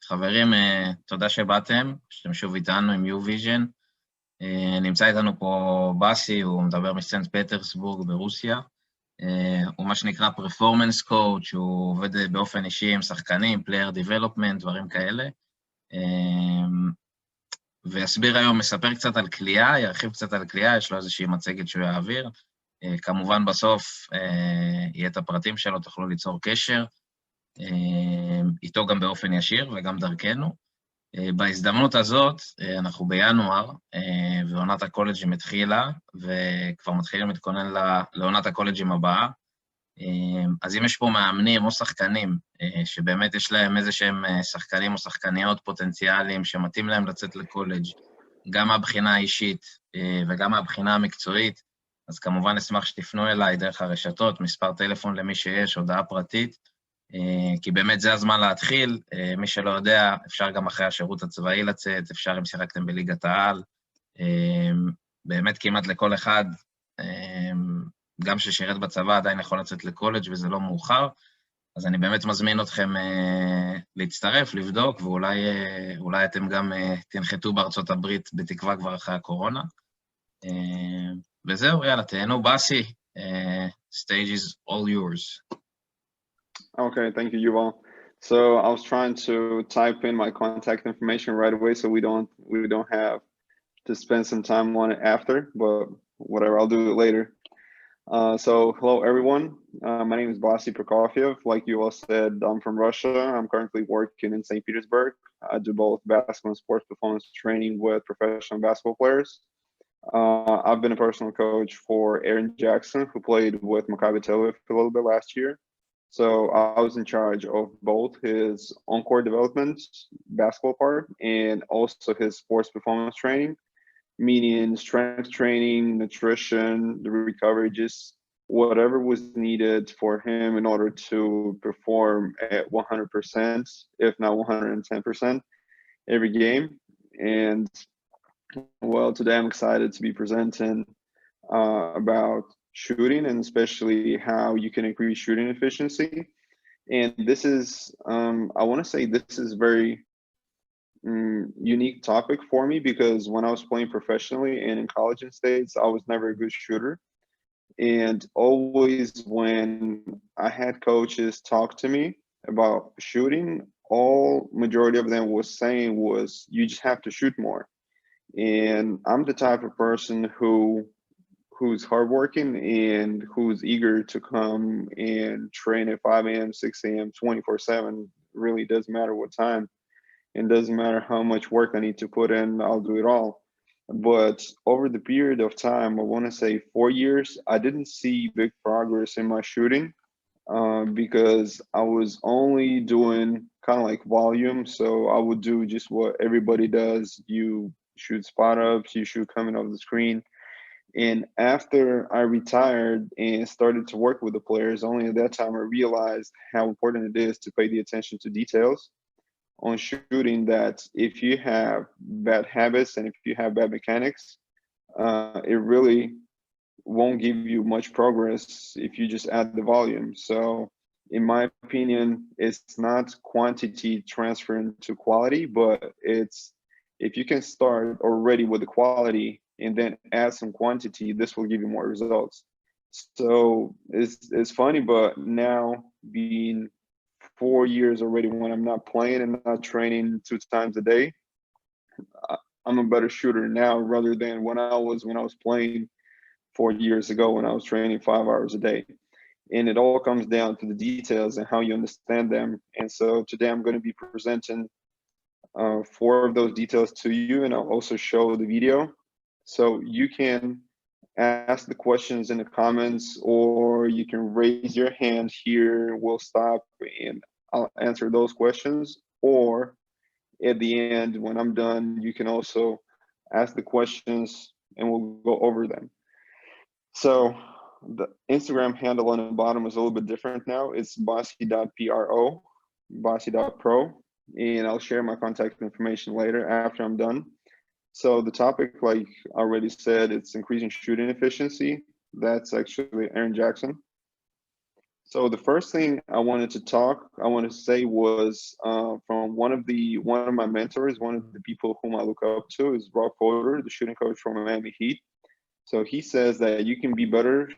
חברים, תודה שבאתם, שאתם שוב איתנו עם U-Vision. נמצא איתנו פה באסי, הוא מדבר מסנט פטרסבורג ברוסיה. הוא מה שנקרא פרפורמנס קואוץ', הוא עובד באופן אישי עם שחקנים, פלייר דיבלופמנט, דברים כאלה. ויסביר היום, מספר קצת על קליעה, ירחיב קצת על קליעה, יש לו איזושהי מצגת שהוא יעביר. כמובן בסוף יהיה את הפרטים שלו, תוכלו ליצור קשר. איתו גם באופן ישיר וגם דרכנו. בהזדמנות הזאת, אנחנו בינואר, ועונת הקולג'ים התחילה, וכבר מתחילים להתכונן לעונת הקולג'ים הבאה. אז אם יש פה מאמנים או שחקנים, שבאמת יש להם איזה שהם שחקנים או שחקניות פוטנציאליים שמתאים להם לצאת לקולג', גם מהבחינה האישית וגם מהבחינה המקצועית, אז כמובן אשמח שתפנו אליי דרך הרשתות, מספר טלפון למי שיש, הודעה פרטית, כי באמת זה הזמן להתחיל. מי שלא יודע, אפשר גם אחרי השירות הצבאי לצאת, אפשר אם שיחקתם בליגת העל, באמת כמעט לכל אחד, גם ששירת בצבא עדיין יכול לצאת לקולג' וזה לא מאוחר, אז אני באמת מזמין אתכם להצטרף, לבדוק, ואולי אתם גם תנחתו בארצות הברית בתקווה כבר אחרי הקורונה. וזהו, יאללה, תהנו. באסי, stage is all yours. Okay, thank you, Yuval. So I was trying to type in my contact information right away so we don't have to spend some time on it after, but whatever, I'll do it later. So hello, everyone. My name is באסי Prokofiev. Like you all said, I'm from Russia. I'm currently working in St. Petersburg. I do both basketball and sports performance training with professional basketball players. I've been a personal coach for Aaron Jackson, who played with Maccabi Tel Aviv a little bit last year. So I was in charge of both his on-court development basketball part and also his sports performance training, meaning strength training, nutrition, the recovery, just whatever was needed for him in order to perform at 100%, if not 110% every game. And well, today I'm excited to be presenting about shooting, and especially how you can increase shooting efficiency. And this is, I want to say this is very unique topic for me, because when I was playing professionally and in college in States, I was never a good shooter. And always when I had coaches talk to me about shooting, majority of them was saying was, you just have to shoot more. And I'm the type of person who's hardworking and who's eager to come and train at 5 a.m., 6 a.m., 24/7. Really doesn't matter what time. It doesn't matter how much work I need to put in, I'll do it all. But over the period of time, I want to say 4 years, I didn't see big progress in my shooting because I was only doing kind of like volume. So I would do just what everybody does. You shoot spot ups, you shoot coming off the screen. And after I retired and started to work with the players, only at that time I realized how important it is to pay the attention to details on shooting, that if you have bad habits and if you have bad mechanics, it really won't give you much progress if you just add the volume. So in my opinion, it's not quantity transferring to quality, but it's, if you can start already with the quality and then add some quantity, this will give you more results. So it's funny, but now being 4 years already when I'm not playing and not training 2 times a day, I'm a better shooter now rather than when I was playing 4 years ago when I was training 5 hours a day. And it all comes down to the details and how you understand them. And so today I'm going to be presenting 4 of those details to you, and I'll also show the video. So you can ask the questions in the comments, or you can raise your hand here. We'll stop and I'll answer those questions. Or at the end, when I'm done, you can also ask the questions and we'll go over them. So the Instagram handle on the bottom is a little bit different now. It's baasi.pro, baasi.pro. And I'll share my contact information later after I'm done. So the topic, like I already said, it's increasing shooting efficiency. That's actually Aaron Jackson. So the first thing I wanted to say was from one of my mentors, one of the people whom I look up to is Rob Porter, the shooting coach from Miami Heat. So he says that you can be better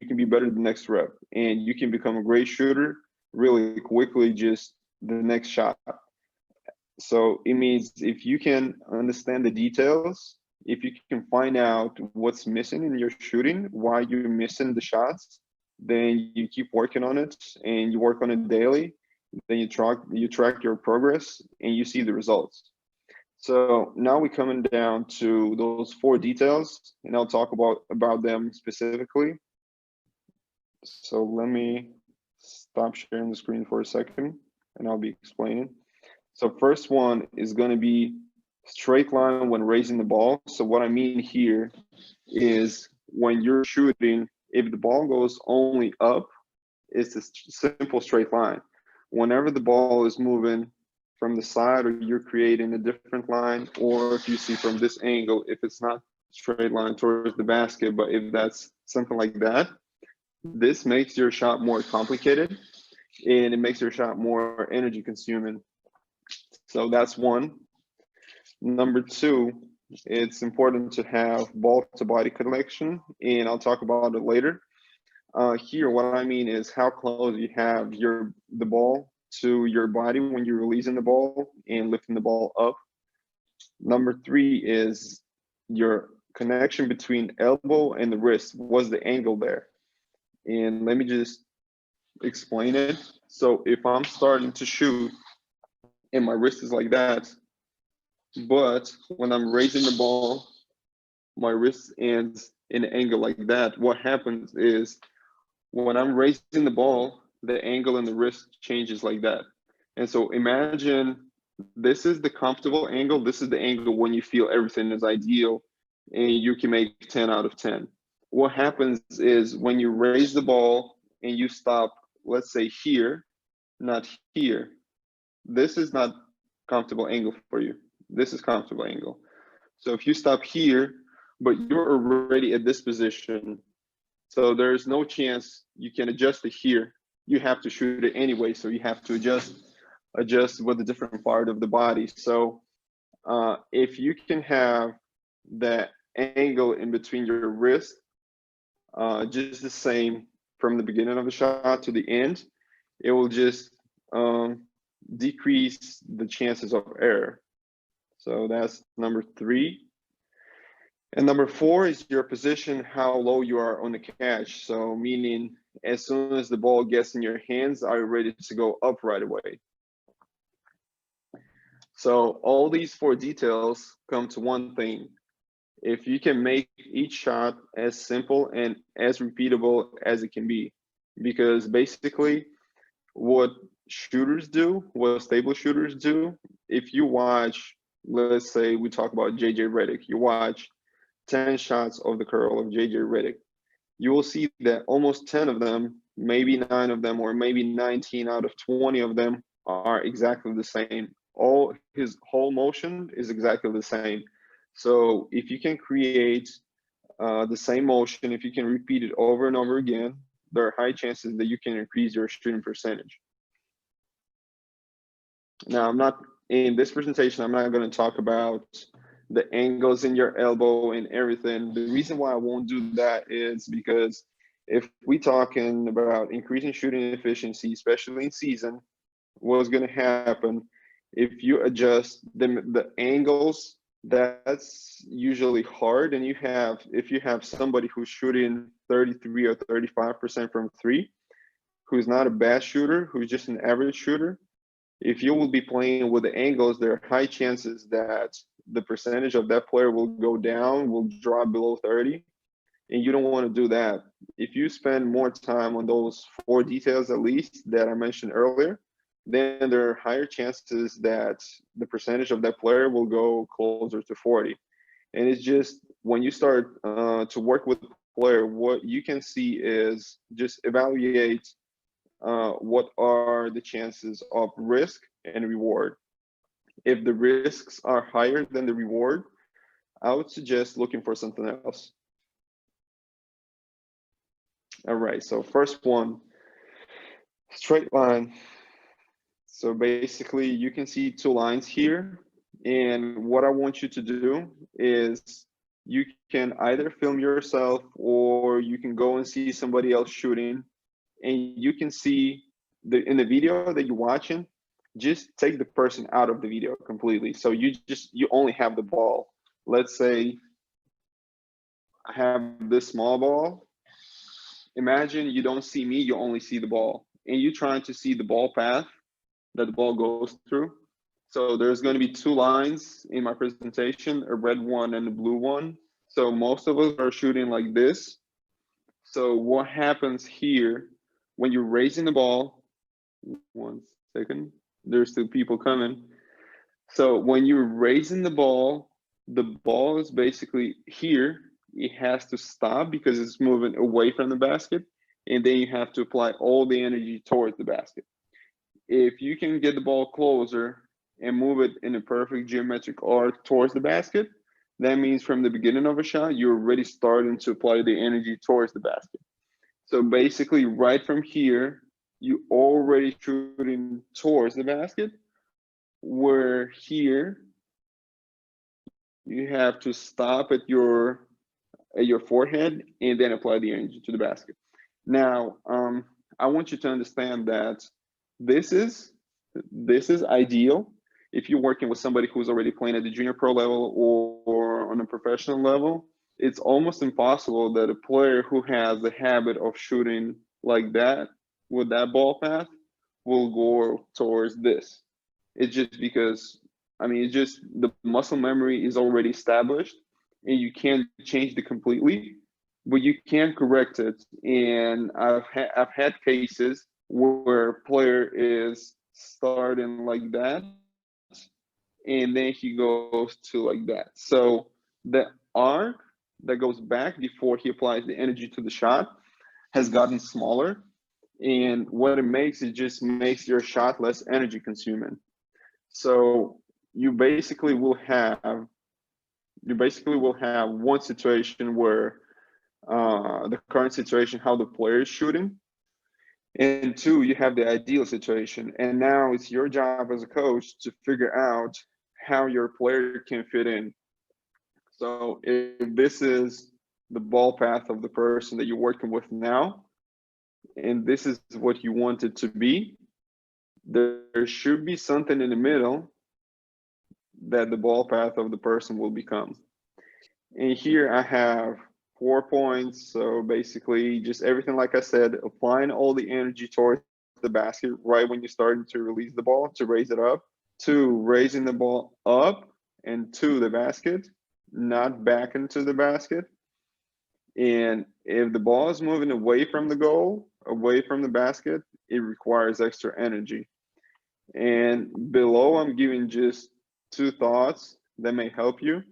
the next rep, and you can become a great shooter really quickly, just the next shot. So it means if you can understand the details, if you can find out what's missing in your shooting, why you're missing the shots, then you keep working on it and you work on it daily. Then you track your progress and you see the results. So now we're coming down to those 4 details, and I'll talk about them specifically. So let me stop sharing the screen for a second, and I'll be explaining. So first one is going to be straight line when raising the ball. So what I mean here is when you're shooting, if the ball goes only up, it's a simple straight line. Whenever the ball is moving from the side, or you're creating a different line, or if you see from this angle, if it's not straight line towards the basket, but if that's something like that, this makes your shot more complicated and it makes your shot more energy consuming. So that's one. Number 2, it's important to have ball to body connection, and I'll talk about it later. Here, what I mean is how close you have the ball to your body when you're releasing the ball and lifting the ball up. Number 3 is your connection between elbow and the wrist. What's the angle there? And let me just explain it. So if I'm starting to shoot and my wrist is like that, but when I'm raising the ball, my wrist ends in an angle like that, what happens is when I'm raising the ball, the angle in the wrist changes like that. And so imagine this is the comfortable angle. This is the angle when you feel everything is ideal and you can make 10 out of 10. What happens is when you raise the ball and you stop, let's say here, not here, this is not comfortable angle for you. This is comfortable angle. So if you stop here, but you're already at this position, so there's no chance you can adjust it here. You have to shoot it anyway, so you have to adjust with a different part of the body. So if you can have that angle in between your wrist, just the same from the beginning of the shot to the end, it will just decrease the chances of error. So that's number 3. And number 4 is your position, how low you are on the catch. So meaning as soon as the ball gets in your hands, are you ready to go up right away? So all these 4 details come to one thing. If you can make each shot as simple and as repeatable as it can be, because basically what shooters do, what stable shooters do, if you watch, let's say we talk about JJ Redick, you watch 10 shots of the curl of JJ Redick, you will see that almost 10 of them, maybe 9 of them, or maybe 19 out of 20 of them are exactly the same. All his whole motion is exactly the same. So if you can create the same motion, if you can repeat it over and over again, there are high chances that you can increase your shooting percentage. Now, in this presentation, I'm not going to talk about the angles in your elbow and everything. The reason why I won't do that is because if we talking about increasing shooting efficiency, especially in season, what's going to happen if you adjust the angles, that's usually hard. And if you have somebody who's shooting 33 or 35% from 3, who's not a bad shooter, who's just an average shooter, if you will be playing with the angles, there are high chances that the percentage of that player will go down, will drop below 30, and you don't want to do that. If you spend more time on those 4 details at least that I mentioned earlier, then there are higher chances that the percentage of that player will go closer to 40. And it's just when you start to work with the player, what you can see is just evaluate what are the chances of risk and reward. If the risks are higher than the reward, I would suggest looking for something else. All right, so first one, Straight line. So basically you can see two lines here. And what I want you to do is you can either film yourself or you can go and see somebody else shooting, and you can see in the video that you're watching, just take the person out of the video completely. So you only have the ball. Let's say I have this small ball. Imagine you don't see me, you only see the ball. And you're trying to see the ball path that the ball goes through. So there's going to be two lines in my presentation, a red one and a blue one. So most of us are shooting like this. So what happens here when you're raising the ball, 1 second, there's two people coming. So when you're raising the ball is basically here. It has to stop because it's moving away from the basket. And then you have to apply all the energy towards the basket. If you can get the ball closer and move it in a perfect geometric arc towards the basket, that means from the beginning of a shot, you're already starting to apply the energy towards the basket. So basically right from here, you already shooting towards the basket, where here you have to stop at your forehead and then apply the energy to the basket. Now, I want you to understand that this is ideal if you're working with somebody who's already playing at the junior pro level or on a professional level. It's almost impossible that a player who has the habit of shooting like that with that ball path will go towards this. It's just because, I mean, it's just the muscle memory is already established and you can't change it completely, but you can correct it. And I've had cases where a player is starting like that and then he goes to like that. So the arc that goes back before he applies the energy to the shot has gotten smaller. And what it makes, it just makes your shot less energy consuming. So you basically will have one situation where the current situation, how the player is shooting, and two, you have the ideal situation. And now it's your job as a coach to figure out how your player can fit in. So if this is the ball path of the person that you're working with now, and this is what you want it to be, there should be something in the middle that the ball path of the person will become. And here I have 4 points. So basically just everything, like I said, applying all the energy towards the basket right when you're starting to release the ball to raise it up. 2, raising the ball up and to the basket, not back into the basket. And if the ball is moving away from the goal, away from the basket, it requires extra energy. And below, I'm giving just 2 thoughts that may help you.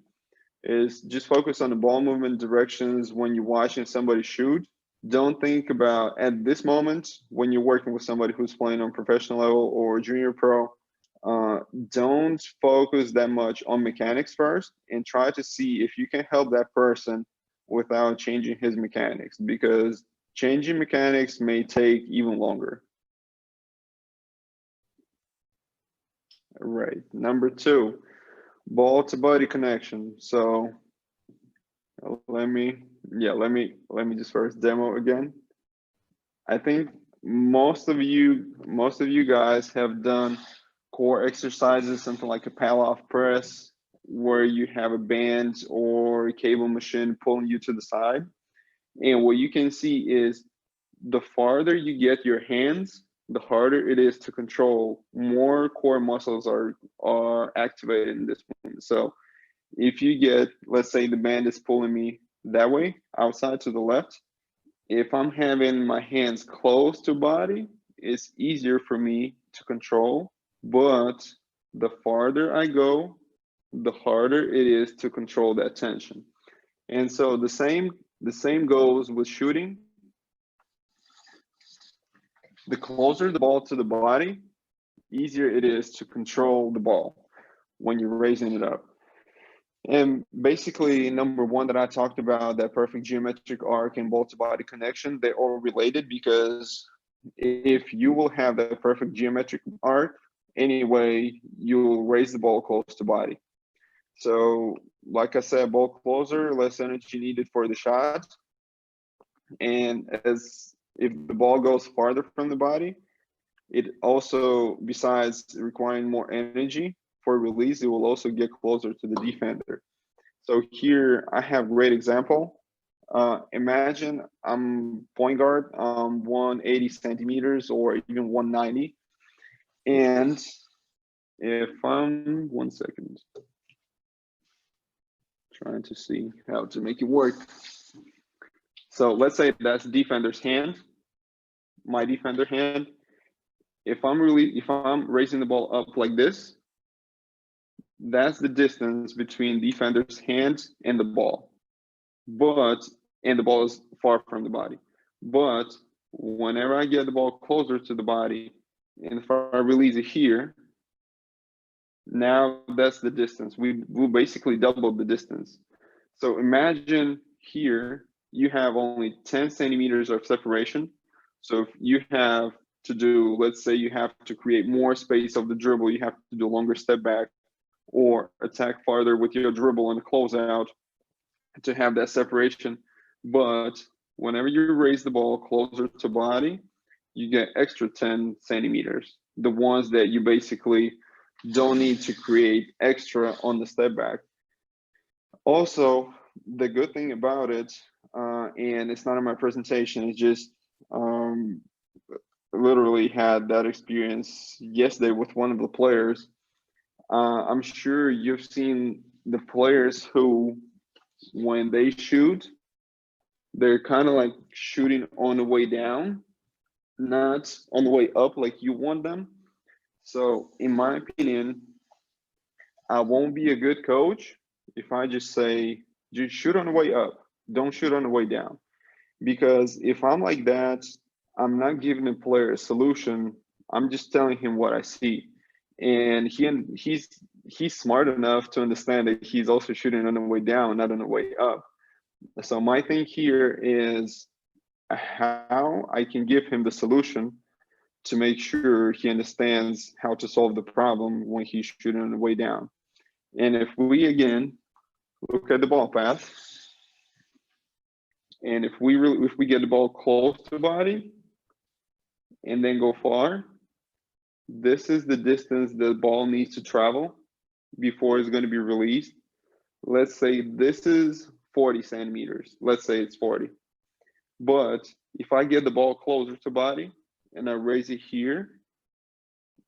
Is just focus on the ball movement directions when you're watching somebody shoot. Don't think about, at this moment, when you're working with somebody who's playing on professional level or junior pro, don't focus that much on mechanics first, and try to see if you can help that person without changing his mechanics, because changing mechanics may take even longer. All right, number 2, ball to body connection. So let me just first demo again. I think most of you guys have done core exercises, something like a pal-off press, where you have a band or a cable machine pulling you to the side. And what you can see is the farther you get your hands, the harder it is to control. More core muscles are activated in this movement. So if you get, let's say the band is pulling me that way, outside to the left, if I'm having my hands close to body, it's easier for me to control. But the farther I go, the harder it is to control that tension. And so the same goes with shooting. The closer the ball to the body, easier it is to control the ball when you're raising it up. And basically, number 1 that I talked about, that perfect geometric arc and ball to body connection, they're all related because if you will have that perfect geometric arc, anyway, you'll raise the ball close to body. So, like I said, ball closer, less energy needed for the shot. And as if the ball goes farther from the body, it also, besides requiring more energy for release, it will also get closer to the defender. So here I have a great example. Imagine I'm point guard, 180 centimeters or even 190. And if I'm, 1 second, trying to see how to make it work. So let's say that's defender's hand, my defender hand. If I'm raising the ball up like this, that's the distance between defender's hand and the ball. And the ball is far from the body. But whenever I get the ball closer to the body, and if I release it here, now that's the distance. We basically doubled the distance. So imagine here, you have only 10 centimeters of separation. So if you have to do, let's say you have to create more space of the dribble, you have to do a longer step back or attack farther with your dribble and a closeout to have that separation. But whenever you raise the ball closer to body, you get extra 10 centimeters, the ones that you basically don't need to create extra on the step back. Also, the good thing about it, and it's not in my presentation, it's just literally had that experience yesterday with one of the players. I'm sure you've seen the players who, when they shoot, they're kind of like shooting on the way down, not on the way up like you want them. So in my opinion, I won't be a good coach if I just say, just shoot on the way up, don't shoot on the way down. Because if I'm like that, I'm not giving the player a solution. I'm just telling him what I see. And he's smart enough to understand that he's also shooting on the way down, not on the way up. So my thing here is how I can give him the solution to make sure he understands how to solve the problem when he's shooting on the way down. And if we again look at the ball path, and if we get the ball close to the body and then go far, this is the distance the ball needs to travel before it's going to be released. Let's say this is 40 centimeters. Let's say it's 40. But if I get the ball closer to body and I raise it here,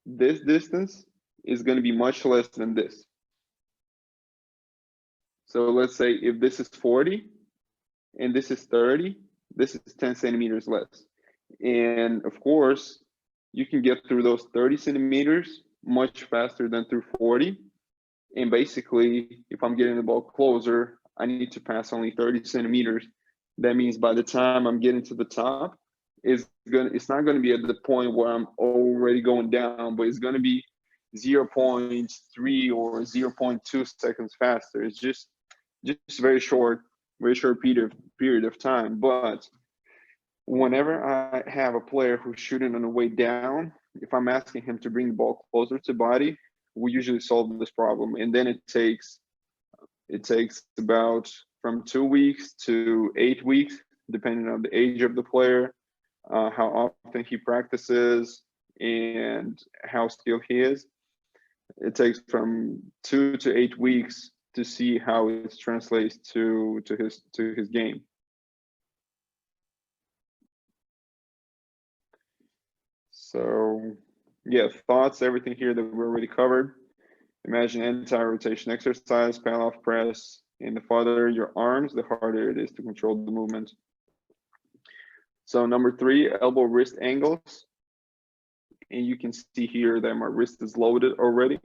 this distance is going to be much less than this. So let's say if this is 40 and this is 30, this is 10 centimeters less. And of course, you can get through those 30 centimeters much faster than through 40. And basically, if I'm getting the ball closer, I need to pass only 30 centimeters. That means by the time I'm getting to the top, it's not going to be at the point where I'm already going down, but it's going to be 0.3 or 0.2 seconds faster. It's just very short period of time. But whenever I have a player who's shooting on the way down, if I'm asking him to bring the ball closer to body, we usually solve this problem. And then it takes about from 2 weeks to 8 weeks, depending on the age of the player, how often he practices, and how skilled he is. It takes from 2 to 8 weeks to see how it translates to his game. So yeah, thoughts, everything here that we already covered. Imagine anti-rotation exercise, panel off press, and the farther your arms, the harder it is to control the movement. So number 3, elbow wrist angles. And you can see here that my wrist is loaded already.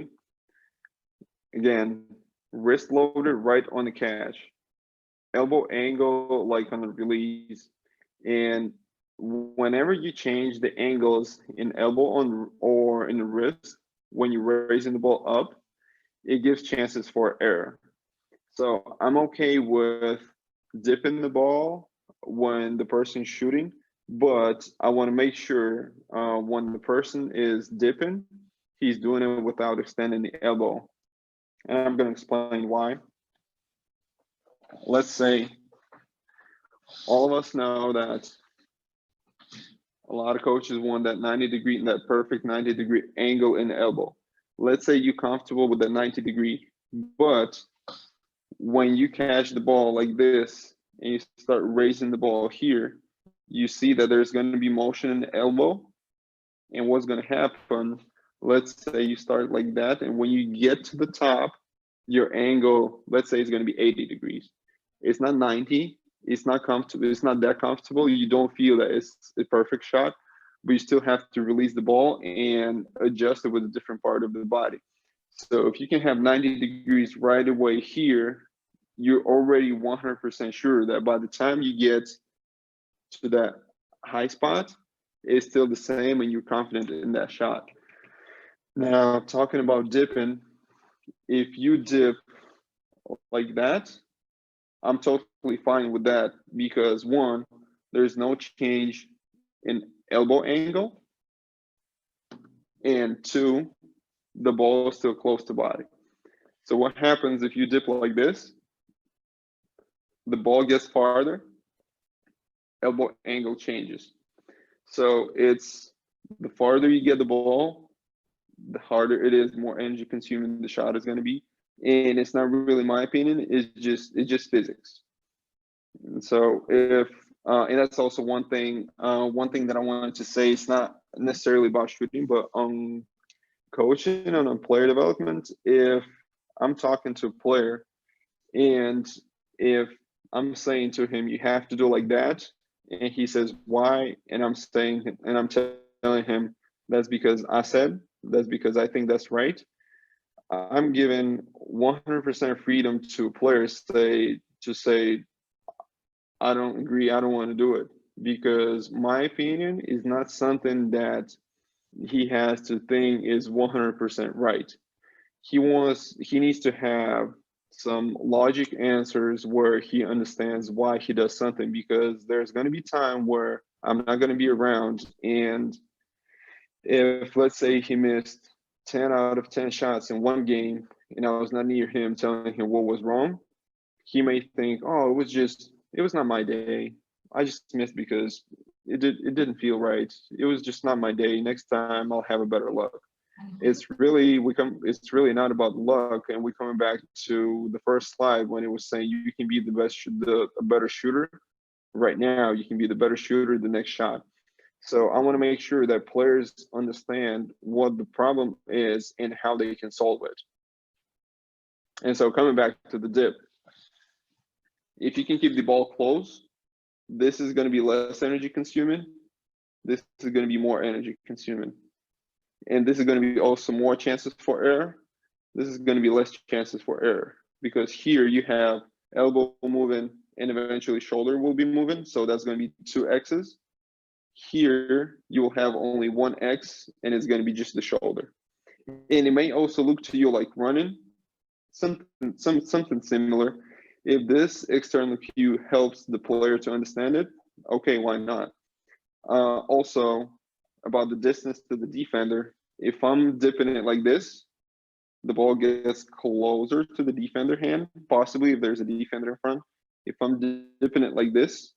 Again, wrist loaded right on the catch. Elbow angle like on the release. And whenever you change the angles in elbow or in the wrist, when you're raising the ball up, it gives chances for error. So I'm okay with dipping the ball when the person's shooting, but I want to make sure when the person is dipping, he's doing it without extending the elbow. And I'm going to explain why. Let's say all of us know that a lot of coaches want that 90-degree, that perfect 90-degree angle in the elbow. Let's say you're comfortable with the 90-degree, but when you catch the ball like this and you start raising the ball here, you see that there's going to be motion in the elbow. And what's going to happen, let's say you start like that, and when you get to the top, your angle, let's say, is going to be 80 degrees. It's not 90. It's not comfortable. It's not that comfortable. You don't feel that it's a perfect shot, but you still have to release the ball and adjust it with a different part of the body. So if you can have 90 degrees right away here, you're already 100% sure that by the time you get to that high spot, it's still the same and you're confident in that shot. Now, talking about dipping, if you dip like that, I'm totally fine with that because one, there's no change in elbow angle, and two, the ball is still close to body. So what happens if you dip like this? The ball gets farther, elbow angle changes. So it's the farther you get the ball, the harder it is, more energy consuming the shot is going to be. And it's not really my opinion, it's just physics. And so if and that's also one thing that I wanted to say, it's not necessarily about shooting, but coaching and on player development. If I'm talking to a player and if I'm saying to him, you have to do like that, and he says, why? And I'm telling him, that's because I said, that's because I think that's right. I'm giving 100% freedom to players to say, I don't agree, I don't want to do it, because my opinion is not something that he has to think is 100% right. He needs to have some logic answers where he understands why he does something, because there's going to be time where I'm not going to be around, and if, let's say, he missed 10 out of 10 shots in one game and I was not near him telling him what was wrong, he may think, oh, it was not my day. I just missed because it didn't feel right. It was just not my day. Next time I'll have a better luck. It's really not about luck, and we're coming back to the first slide when it was saying you can be a better shooter right now. You can be the better shooter the next shot. So I want to make sure that players understand what the problem is and how they can solve it. And so coming back to the dip, if you can keep the ball close, this is going to be less energy consuming. This is going to be more energy consuming. And this is going to be also more chances for error. This is going to be less chances for error, because here you have elbow moving and eventually shoulder will be moving. So that's going to be 2 X's. Here you will have only 1 X, and it's going to be just the shoulder. And it may also look to you like running, something similar. If this external cue helps the player to understand it, okay, why not? Also, about the distance to the defender, if I'm dipping it like this, the ball gets closer to the defender hand, possibly if there's a defender in front. If I'm dipping it like this,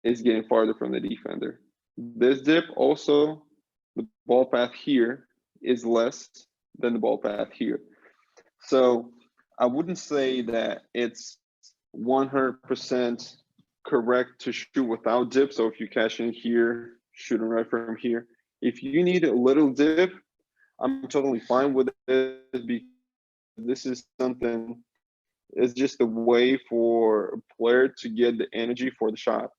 it's getting farther from the defender. This dip also, the ball path here is less than the ball path here. So I wouldn't say that it's 100% correct to shoot without dip. So if you catch in here, shooting right from here. If you need a little dip, I'm totally fine with it, because this is something, it's just a way for a player to get the energy for the shot.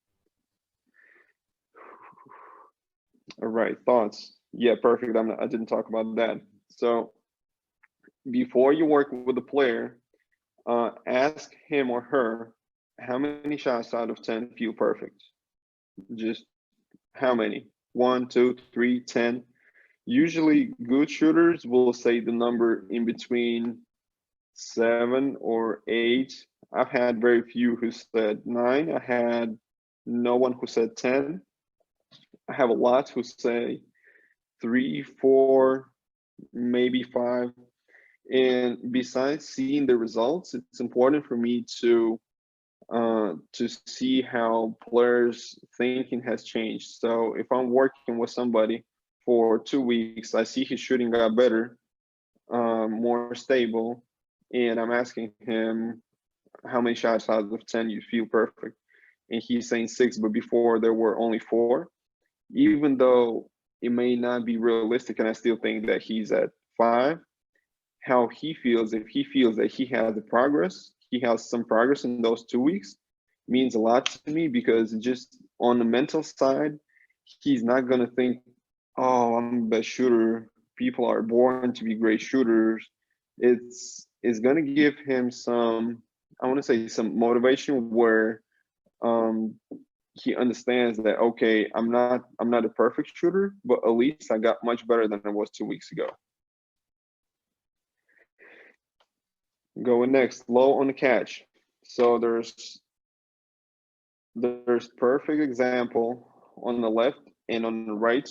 All right, thoughts? Yeah, perfect. I didn't talk about that. So before you work with the player, ask him or her how many shots out of 10 feel perfect. Just how many? 1, 2, 3, 10. Usually good shooters will say the number in between 7 or 8. I've had very few who said 9. I had no one who said 10. I have a lot who say 3, 4, maybe 5. And besides seeing the results, it's important for me to see how players' thinking has changed. So if I'm working with somebody for 2 weeks, I see his shooting got better, more stable, and I'm asking him how many shots out of 10 you feel perfect, and he's saying 6, but before there were only 4. Even though it may not be realistic, and I still think that he's at 5, how he feels, if he feels that he has the progress, he has some progress in those 2 weeks, means a lot to me, because just on the mental side, he's not going to think, oh, I'm the best shooter. People are born to be great shooters. It's going to give him some, I want to say, some motivation where he understands that, okay, I'm not a perfect shooter, but at least I got much better than I was 2 weeks ago. Going next, low on the catch. So there's perfect example on the left and on the right.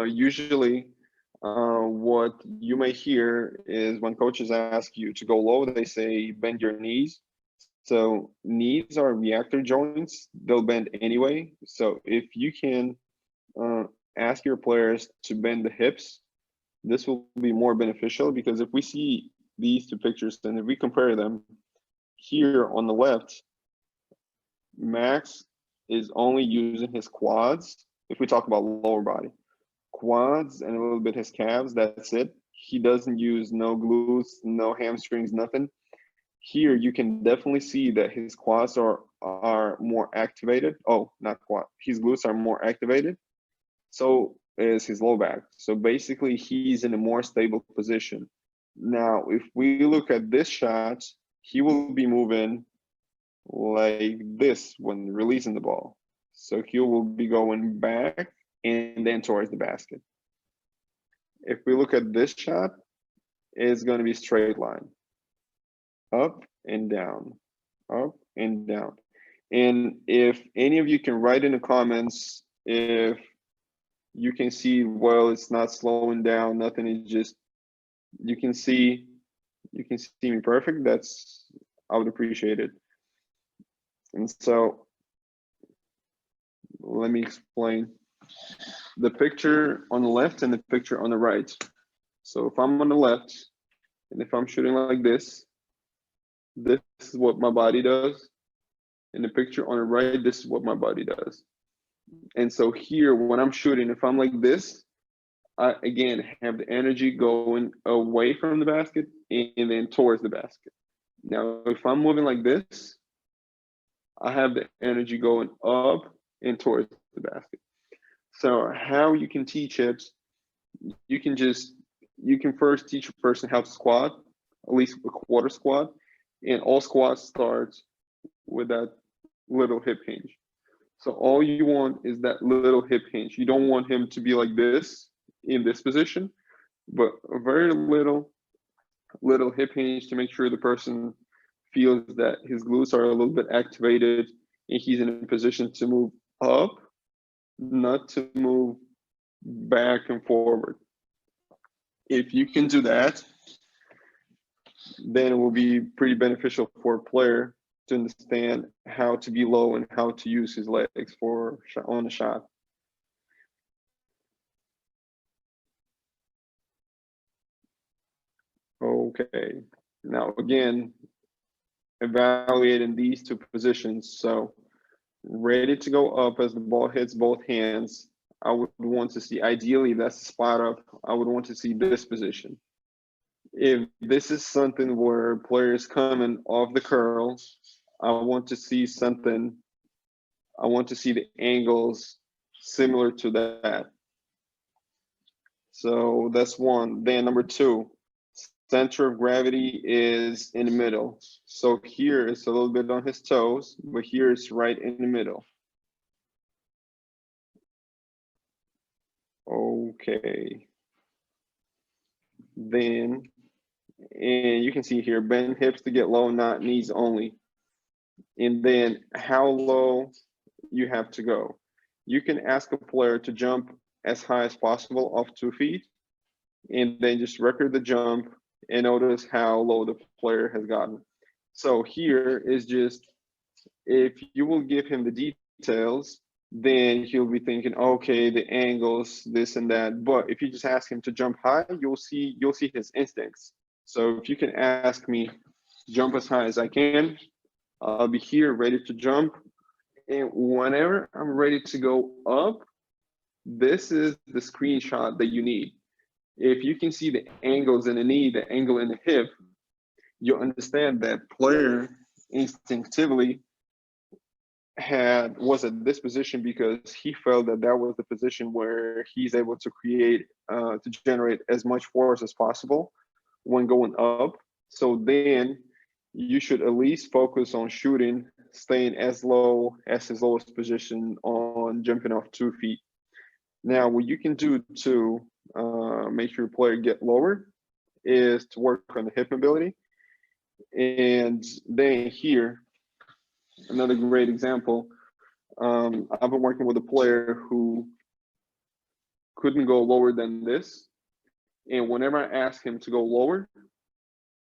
Usually, what you may hear is when coaches ask you to go low, they say bend your knees. So knees are reactor joints; they'll bend anyway. So if you can ask your players to bend the hips, this will be more beneficial, because if we see these two pictures and if we compare them, here on the left, Max is only using his quads. If we talk about lower body, quads and a little bit his calves, that's it. He doesn't use no glutes, no hamstrings, nothing. Here you can definitely see that his quads are more activated. Oh, not quad. His glutes are more activated. So is his low back. So basically he's in a more stable position. Now, if we look at this shot, he will be moving like this when releasing the ball. So he will be going back and then towards the basket. If we look at this shot, it's going to be straight line. Up and down, up and down. And if any of you can write in the comments if you can see, well, it's not slowing down, nothing, is just, you can see me perfect, that's, I would appreciate it. And so let me explain the picture on the left and the picture on the right. So if I'm on the left and if I'm shooting like this is what my body does. In the picture on the right, this is what my body does. And so here, when I'm shooting, if I'm like this, I again have the energy going away from the basket and then towards the basket. Now, if I'm moving like this, I have the energy going up and towards the basket. So how you can teach it, you can first teach a person how to squat, at least a quarter squat, and all squats starts with that little hip hinge. So all you want is that little hip hinge. You don't want him to be like this in this position, but a very little hip hinge to make sure the person feels that his glutes are a little bit activated and he's in a position to move up, not to move back and forward. If you can do that, then it will be pretty beneficial for a player to understand how to be low and how to use his legs on a shot. Okay, now again, evaluating these two positions. So ready to go up as the ball hits both hands. I would want to see, ideally that's the spot up, I would want to see this position. If this is something where players coming off the curl, I want to see something, I want to see the angles similar to that. So that's one. Then number two, center of gravity is in the middle. So here it's a little bit on his toes, but here it's right in the middle. Okay. Then, and you can see here, bend hips to get low, not knees only. And then how low you have to go. You can ask a player to jump as high as possible off 2 feet, and then just record the jump and notice how low the player has gotten. So here is just, if you will give him the details, then he'll be thinking, okay, the angles, this and that. But if you just ask him to jump high, you'll see his instincts. So if you can ask me, jump as high as I can, I'll be here ready to jump. And whenever I'm ready to go up, this is the screenshot that you need. If you can see the angles in the knee, the angle in the hip, you'll understand that player instinctively was at this position because he felt that that was the position where he's able to create, to generate as much force as possible when going up. So then you should at least focus on shooting, staying as low as his lowest position on jumping off 2 feet. Now, what you can do to make your player get lower is to work on the hip mobility. And then here, another great example, I've been working with a player who couldn't go lower than this. And whenever I ask him to go lower,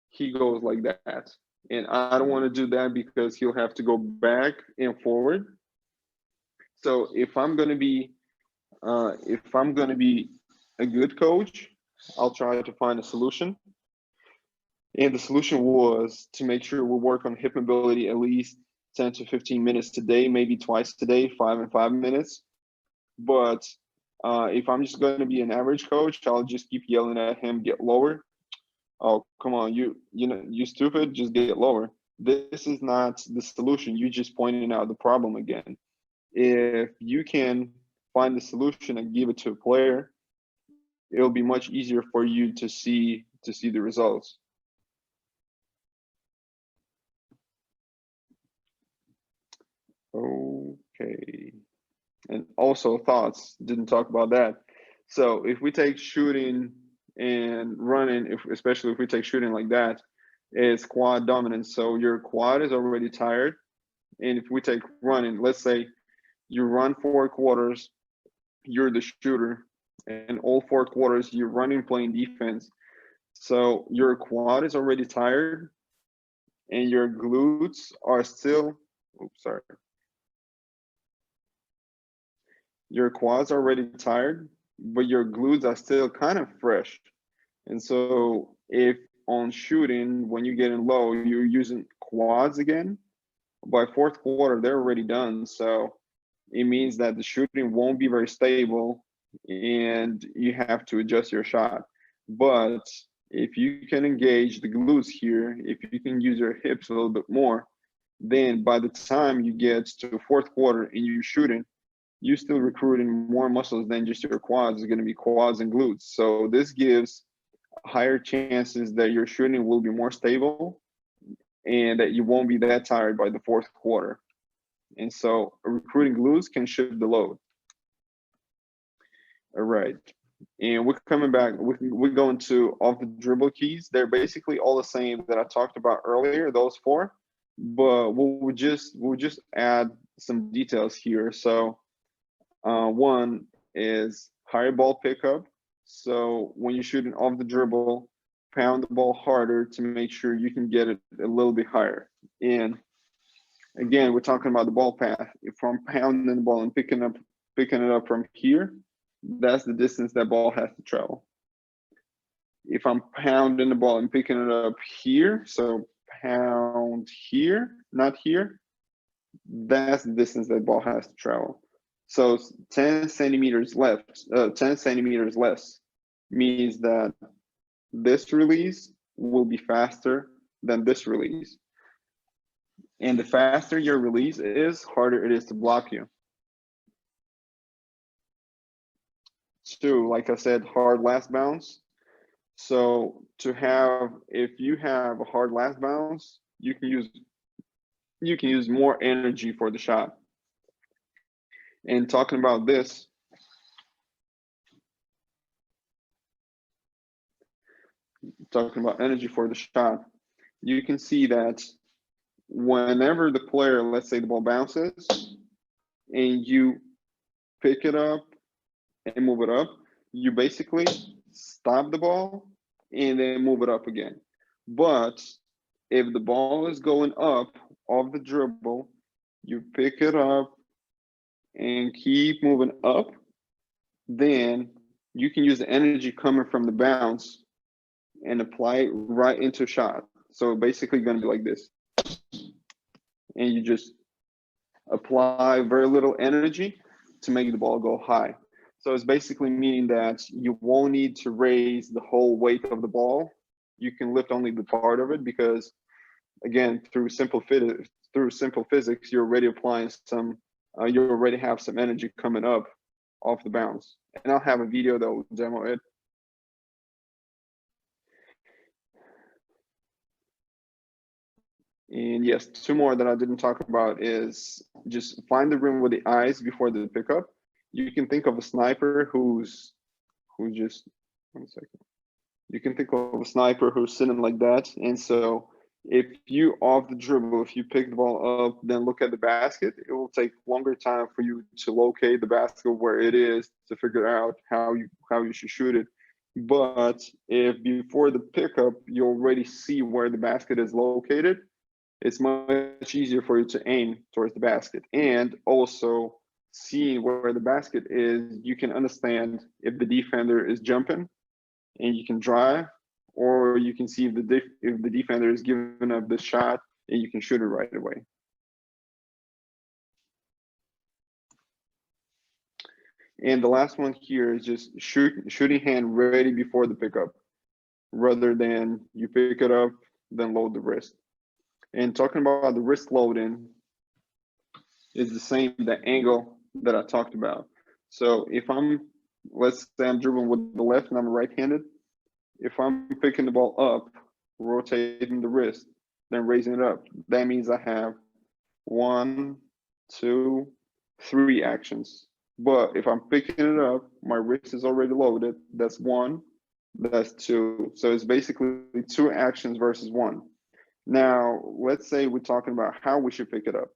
he goes like that. And I don't want to do that because he'll have to go back and forward. So if I'm going to be a good coach, I'll try to find a solution. And the solution was to make sure we work on hip mobility at least 10 to 15 minutes today, maybe twice today, 5 and 5 minutes. But if I'm just going to be an average coach, I'll just keep yelling at him, get lower. Oh, come on, you stupid, just get lower. This is not the solution. You're just pointing out the problem again. If you can find the solution and give it to a player, it'll be much easier for you to see the results. Okay. And also thoughts, didn't talk about that. So if we take shooting and running, especially if we take shooting like that, it's quad dominant. So your quad is already tired. And if we take running, let's say you run 4 quarters, you're the shooter, and all 4 quarters you're running playing defense. So your quad is already tired and your glutes are still, your quads are already tired, but your glutes are still kind of fresh. And so if on shooting, when you're getting low, you're using quads again, by 4th quarter, they're already done. So it means that the shooting won't be very stable and you have to adjust your shot. But if you can engage the glutes here, if you can use your hips a little bit more, then by the time you get to the 4th quarter and you're shooting, you're still recruiting more muscles than just your quads. It's going to be quads and glutes. So this gives higher chances that your shooting will be more stable and that you won't be that tired by the 4th quarter. And so recruiting glutes can shift the load. All right. And we're coming back, we're going to off the dribble keys. They're basically all the same that I talked about earlier, those 4, but we'll just add some details here. So one is higher ball pickup. So when you're shooting off the dribble, pound the ball harder to make sure you can get it a little bit higher. And again, we're talking about the ball path. If I'm pounding the ball and picking it up from here, that's the distance that ball has to travel. If I'm pounding the ball and picking it up here, so pound here, not here, that's the distance that ball has to travel. So 10 centimeters less means that this release will be faster than this release. And the faster your release is, harder it is to block you. 2, like I said, hard last bounce. So if you have a hard last bounce, you can use more energy for the shot. And talking about this, talking about energy for the shot, you can see that whenever the player, let's say the ball bounces, and you pick it up and move it up, you basically stop the ball and then move it up again. But if the ball is going up off the dribble, you pick it up and keep moving up, then you can use the energy coming from the bounce and apply it right into a shot. So basically going to be like this. And you just apply very little energy to make the ball go high. So it's basically meaning that you won't need to raise the whole weight of the ball. You can lift only the part of it because, again, through simple physics, you're already applying some, you already have some energy coming up off the bounce. And I'll have a video that will demo it. And yes, two more that I didn't talk about is just find the rim with the eyes before the pickup. You can think of a sniper who's just, 1 second. You can think of a sniper who's sitting like that. And so if you off the dribble, if you pick the ball up, then look at the basket, it will take longer time for you to locate the basket where it is to figure out how you should shoot it. But if before the pickup, you already see where the basket is located, it's much easier for you to aim towards the basket. And also seeing where the basket is, you can understand if the defender is jumping and you can drive, or you can see if the defender is giving up the shot and you can shoot it right away. And the last one here is just shooting hand ready before the pickup, rather than you pick it up, then load the wrist. And talking about the wrist loading is the same, the angle that I talked about. So if let's say I'm dribbling with the left and I'm right-handed, if I'm picking the ball up, rotating the wrist, then raising it up, that means I have 1, 2, 3 actions. But if I'm picking it up, my wrist is already loaded. That's 1, that's 2. So it's basically 2 actions versus 1. Now, let's say we're talking about how we should pick it up.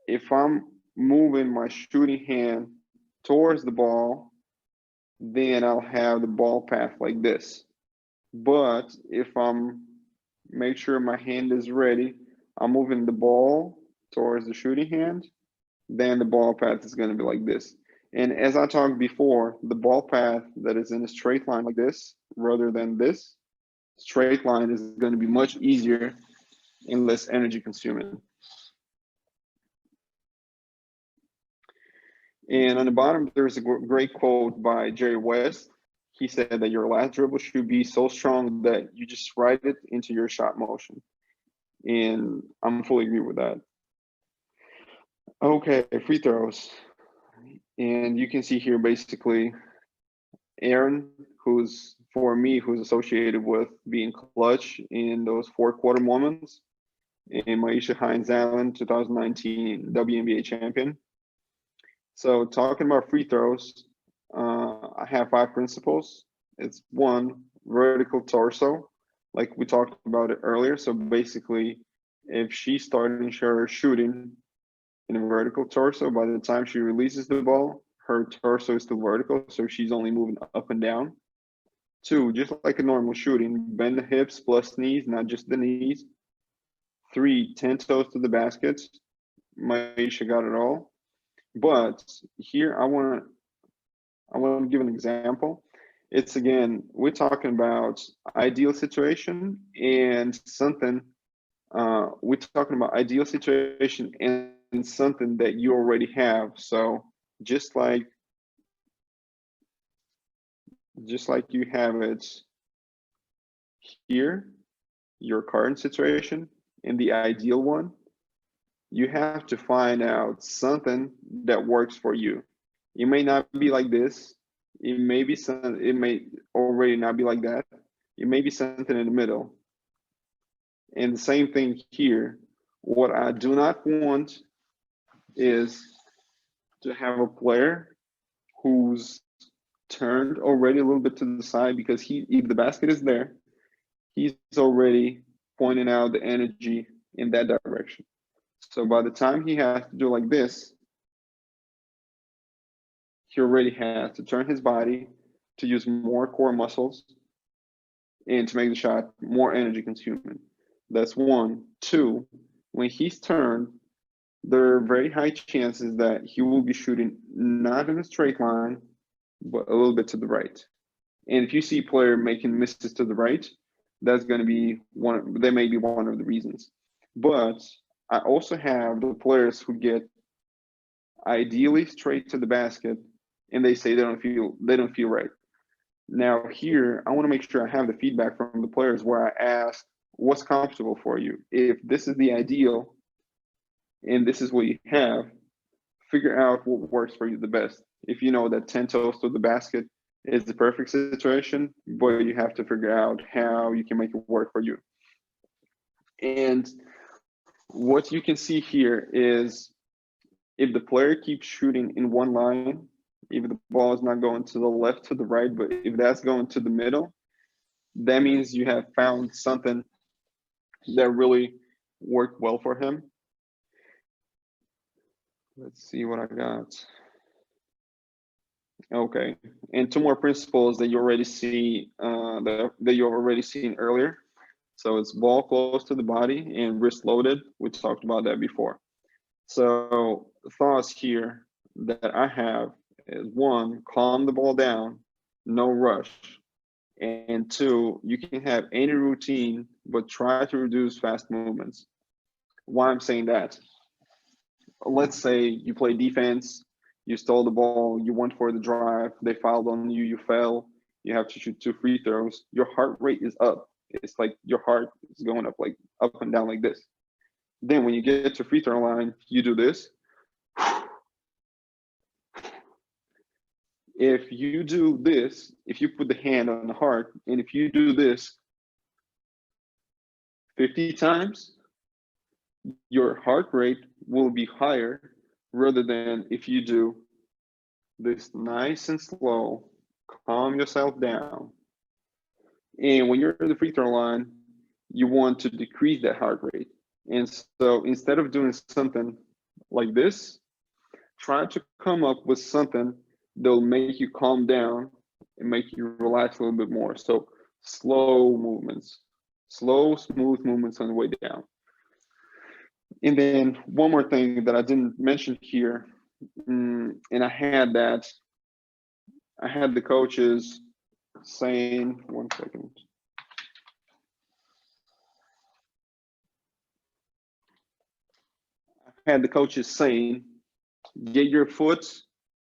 If I'm moving my shooting hand towards the ball, then I'll have the ball path like this. But if make sure my hand is ready, I'm moving the ball towards the shooting hand, then the ball path is going to be like this. And as I talked before, the ball path that is in a straight line like this, rather than this, straight line is going to be much easier and less energy consuming. And on the bottom, there's a great quote by Jerry West. He said that your last dribble should be so strong that you just ride it into your shot motion. And I'm fully agree with that. Okay, free throws. And you can see here basically Aaron, who's associated with being clutch in those 4-quarter moments, and Maisha Hines-Allen, 2019 WNBA champion. So talking about free throws, I have 5 principles. It's 1, vertical torso, like we talked about it earlier. So basically, if she's starting her shooting in a vertical torso, by the time she releases the ball, her torso is still vertical, so she's only moving up and down. 2, just like a normal shooting, bend the hips plus knees, not just the knees. 3, 10 toes to the baskets. Maisha got it all. But here I want to give an example. It's, again, we're talking about ideal situation and something. We're talking about ideal situation and something that you already have. So just like you have it here, your current situation, and the ideal one, you have to find out something that works for you. It may not be like this. It may already not be like that. It may be something in the middle. And the same thing here. What I do not want is to have a player who's turned already a little bit to the side, because if the basket is there, he's already pointing out the energy in that direction. So by the time he has to do like this, he already has to turn his body to use more core muscles and to make the shot more energy consuming. That's one. Two, when he's turned, there are very high chances that he will be shooting not in a straight line, but a little bit to the right. And if you see a player making misses to the right, that's going to be that may be one of the reasons. But I also have the players who get ideally straight to the basket and they say they don't feel right. Now here, I want to make sure I have the feedback from the players where I ask, what's comfortable for you? If this is the ideal and this is what you have, figure out what works for you the best. If you know that 10 toes to the basket is the perfect situation, but you have to figure out how you can make it work for you. And what you can see here is if the player keeps shooting in one line, if the ball is not going to the left, to the right, but if that's going to the middle, that means you have found something that really worked well for him. Let's see what I got. Okay, and two more principles that you already see, that you've already seen earlier. So it's ball close to the body and wrist loaded. We talked about that before. So thoughts here that I have is one, calm the ball down, no rush. And two, you can have any routine, but try to reduce fast movements. Why I'm saying that? Let's say you play defense, you stole the ball, you went for the drive, they fouled on you, you fell, you have to shoot 2 free throws, your heart rate is up. It's like your heart is going up, like up and down like this. Then when you get to free throw line, you do this. If you do this, if you put the hand on the heart, and if you do this 50 times, your heart rate will be higher rather than if you do this nice and slow, calm yourself down. And when you're at the free throw line, you want to decrease that heart rate. And so instead of doing something like this, try to come up with something that'll make you calm down and make you relax a little bit more. So slow movements, slow, smooth movements on the way down. And then one more thing that I didn't mention here, and I had the coaches saying, one second. I had the coaches saying, get your foot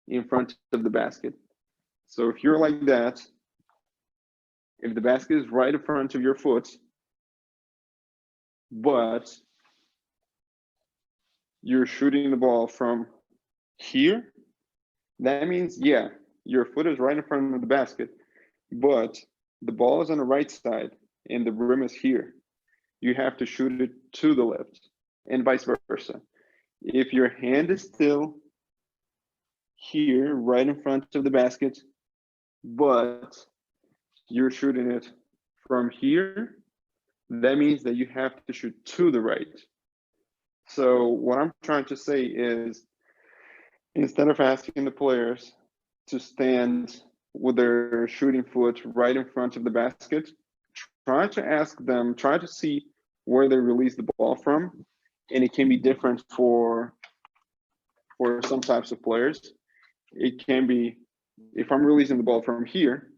in front of the basket. So if you're like that, if the basket is right in front of your foot, but you're shooting the ball from here, that means, yeah, your foot is right in front of the basket, but the ball is on the right side and the rim is here. You have to shoot it to the left and vice versa. If your hand is still here, right in front of the basket, but you're shooting it from here, that means that you have to shoot to the right. So what I'm trying to say is, instead of asking the players to stand with their shooting foot right in front of the basket, try to ask them, try to see where they release the ball from. And it can be different for some types of players. It can be, if I'm releasing the ball from here,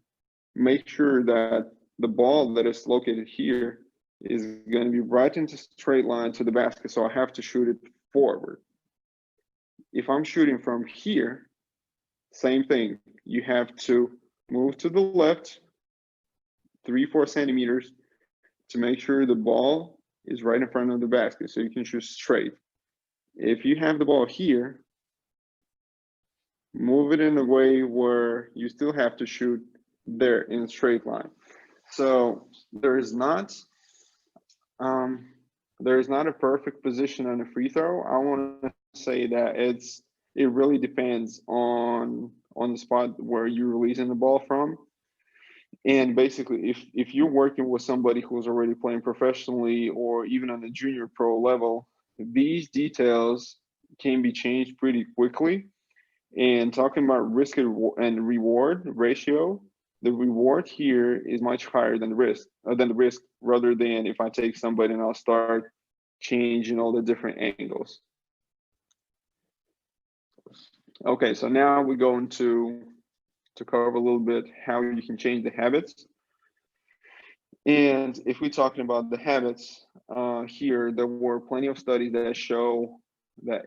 make sure that the ball that is located here is going to be right into straight line to the basket, so I have to shoot it forward. If I'm shooting from here, same thing. You have to move to the left 3-4 centimeters to make sure the ball is right in front of the basket so you can shoot straight. If you have the ball here, move it in a way where you still have to shoot there in a straight line. So there is not a perfect position on a free throw. I want to say that it really depends on the spot where you're releasing the ball from. And basically, if you're working with somebody who's already playing professionally or even on the junior pro level, these details can be changed pretty quickly. And talking about risk and reward ratio, the reward here is much higher than the risk, rather than if I take somebody and I'll start changing all the different angles. Okay, so now we're going to cover a little bit how you can change the habits. And if we're talking about the habits, here there were plenty of studies that show that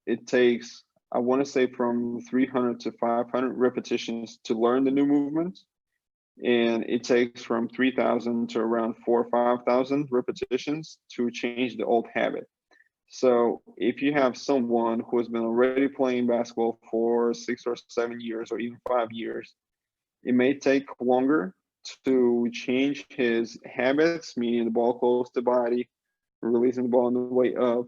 it takes, I want to say, from 300 to 500 repetitions to learn the new movement, and it takes from 3,000 to around 4,000 or 5,000 repetitions to change the old habit. So if you have someone who has been already playing basketball for 6 or 7 years or even 5 years, it may take longer to change his habits, meaning the ball close to the body, releasing the ball on the way up,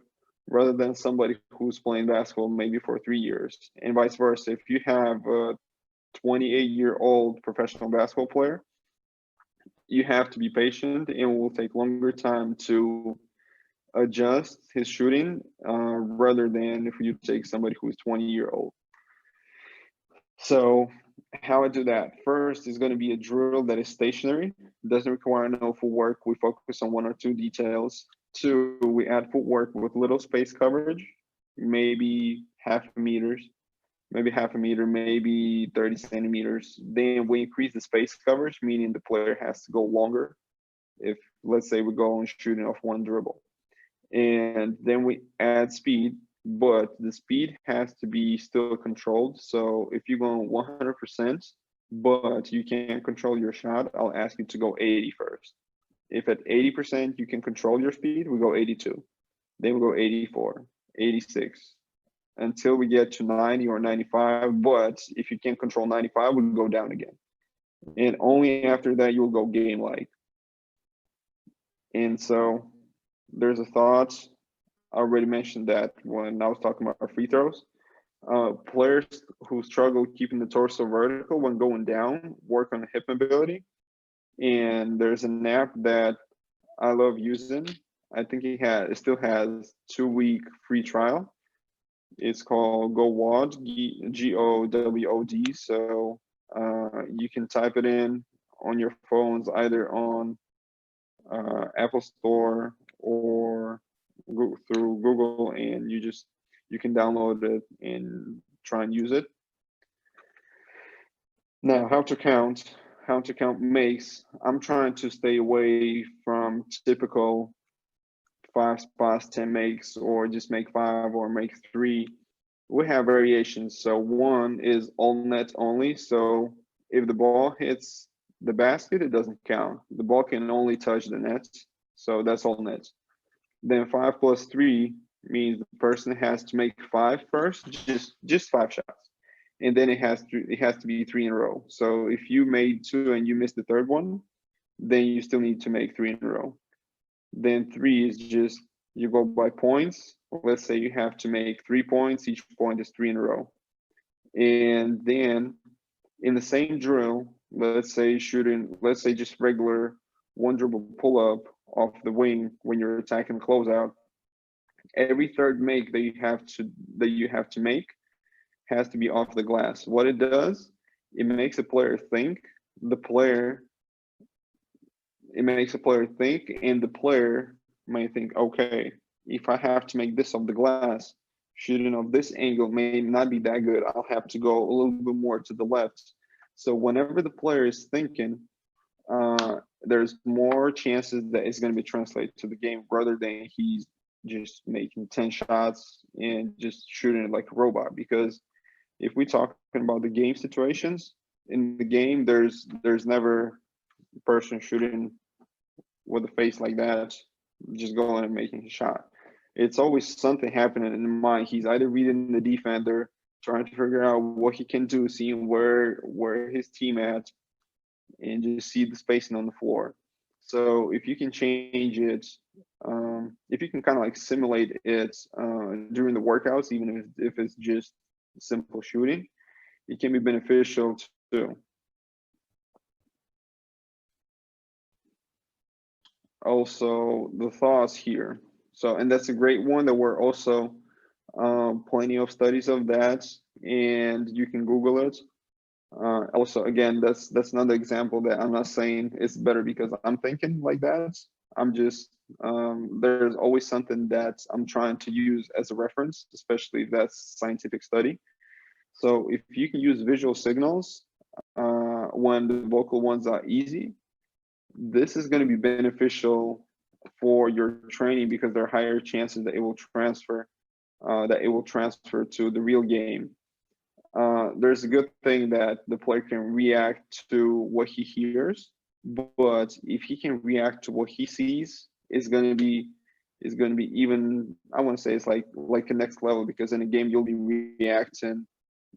rather than somebody who's playing basketball maybe for 3 years, and vice versa. If you have a 28-year-old professional basketball player, you have to be patient, and it will take longer time to adjust his shooting, rather than if you take somebody who is 20-year-old. So how I do that? First is going to be a drill that is stationary, doesn't require no footwork. We focus on 1 or 2 details. 2, we add footwork with little space coverage, maybe half a meter, maybe 30 centimeters. Then we increase the space coverage, meaning the player has to go longer. If, let's say, we go on shooting off 1 dribble. And then we add speed, but the speed has to be still controlled. So if you go 100%, but you can't control your shot, I'll ask you to go 80 first. If at 80% you can control your speed, we go 82. Then we go 84, 86, until we get to 90 or 95. But if you can't control 95, we'll go down again. And only after that, you'll go game-like. And so there's a thought. I already mentioned that when I was talking about free throws. Players who struggle keeping the torso vertical when going down work on hip mobility. And there's an app that I love using. I think it still has 2-week free trial. It's called GoWOD, GOWOD. So you can type it in on your phones, either on Apple Store or through Google, and you can download it and try and use it. Now, how to count makes. I'm trying to stay away from typical 5 spots, 10 makes, or just make 5 or make 3. We have variations. So 1 is all net only. So if the ball hits the basket, it doesn't count. The ball can only touch the net. So that's all net. Then 5 plus 3 means the person has to make 5 first, just 5 shots. And then it has to be 3 in a row. So if you made 2 and you missed the 3rd one, then you still need to make 3 in a row. Then 3 is just, you go by points. Let's say you have to make 3 points. Each point is 3 in a row. And then in the same drill, let's say just regular 1 dribble pull up off the wing when you're attacking closeout, every 3rd make that you have to make has to be off the glass. What it does, it makes a player think, and the player might think, okay, if I have to make this off the glass, shooting off this angle may not be that good. I'll have to go a little bit more to the left. So whenever the player is thinking, there's more chances that it's going to be translated to the game, rather than he's just making 10 shots and just shooting it like a robot. Because if we're talking about the game situations, in the game, there's never a person shooting with a face like that, just going and making a shot. It's always something happening in the mind. He's either reading the defender, trying to figure out what he can do, seeing where his team at, and just see the spacing on the floor. So if you can change it, if you can kind of like simulate it during the workouts, even if it's just simple shooting, it can be beneficial too. Also, the thoughts here. So, and that's a great one. There were also plenty of studies of that. and you can Google it. Also, again, that's another example that I'm not saying it's better because I'm thinking like that. I'm just, there's always something that I'm trying to use as a reference, especially if that's scientific study. So if you can use visual signals when the vocal ones are easy, this is going to be beneficial for your training because there are higher chances that it will transfer to the real game. There's a good thing that the player can react to what he hears, but if he can react to what he sees, it's going to be even, I want to say it's like the next level, because in a game you'll be reacting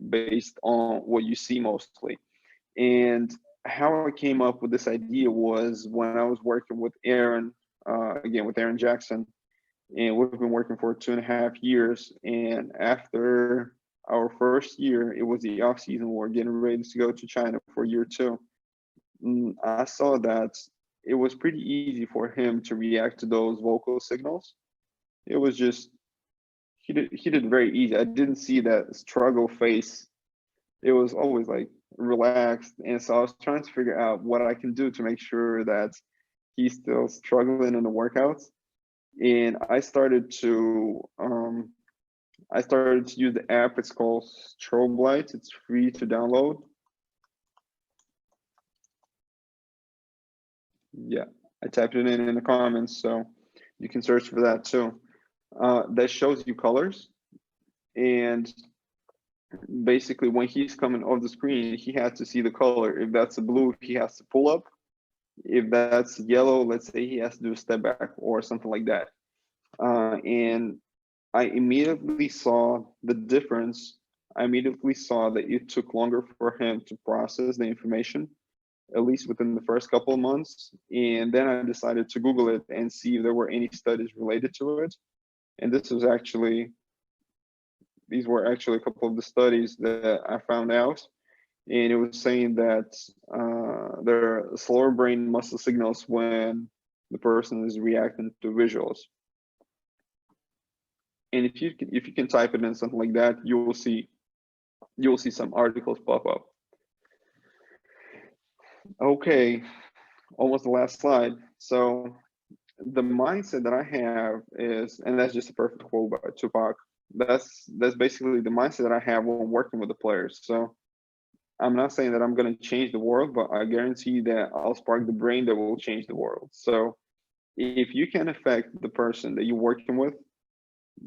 based on what you see mostly. And how I came up with this idea was when I was working with Aaron, again with Aaron Jackson, and we've been working for 2.5 years. And after our first year, it was the off season. We're getting ready to go to China for year 2. I saw that it was pretty easy for him to react to those vocal signals. It was just, he did very easy. I didn't see that struggle face. It was always like relaxed. And so I was trying to figure out what I can do to make sure that he's still struggling in the workouts. And I started to use the app. It's called Strobe Light. It's free to download. Yeah, I typed it in the comments, so you can search for that too. That shows you colors, and basically when he's coming off the screen, he has to see the color. If that's a blue, he has to pull up. If that's yellow, let's say he has to do a step back or something like that. And I immediately saw the difference. I immediately saw that it took longer for him to process the information, at least within the first couple of months. And then I decided to Google it and see if there were any studies related to it. And these were actually a couple of the studies that I found out. And it was saying that there are slower brain muscle signals when the person is reacting to visuals. And if you can type it in something like that, you will see some articles pop up. Okay, almost the last slide. So the mindset that I have is, and that's just a perfect quote by Tupac. That's basically the mindset that I have when working with the players. So I'm not saying that I'm going to change the world, but I guarantee that I'll spark the brain that will change the world. So if you can affect the person that you're working with,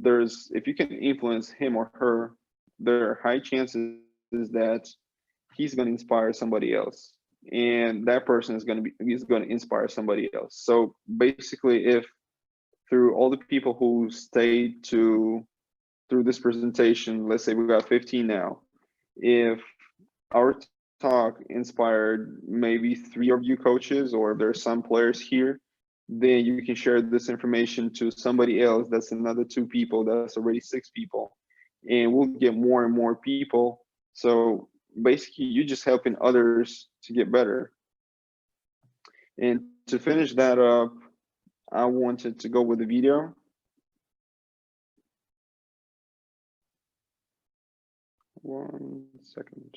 if you can influence him or her, there are high chances that he's going to inspire somebody else, and that person is going to inspire somebody else. So basically, if through all the people who stayed through this presentation, let's say we got 15 now, if our talk inspired maybe 3 of you coaches, or if there's some players here, then you can share this information to somebody else. That's another 2 people. That's already 6 people. And we'll get more and more people. So basically, you're just helping others to get better. And to finish that up, I wanted to go with the video. One second.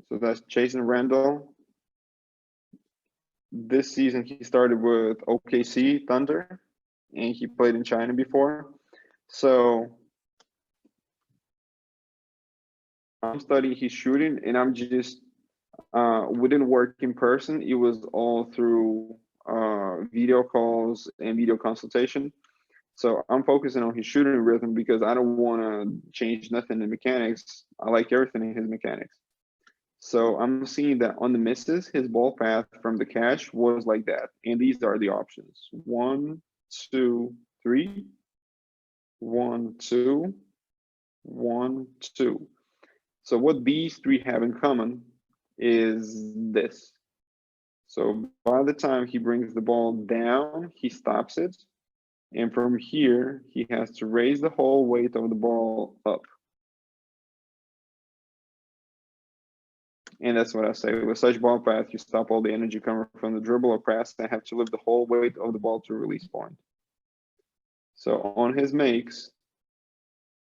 So that's Jason Randall. This season, he started with OKC Thunder, and he played in China before. So I'm studying his shooting, and I'm just, we didn't work in person. It was all through video calls and video consultation. So I'm focusing on his shooting rhythm because I don't want to change nothing in mechanics. I like everything in his mechanics. So I'm seeing that on the misses, his ball path from the catch was like that. And these are the options: 1, 2, 3, 1, 2, 1, 2. So what these 3 have in common is this. So by the time he brings the ball down, he stops it. And from here, he has to raise the whole weight of the ball up. And that's what I say. With such ball path, you stop all the energy coming from the dribble or pass and have to lift the whole weight of the ball to release point. So on his makes,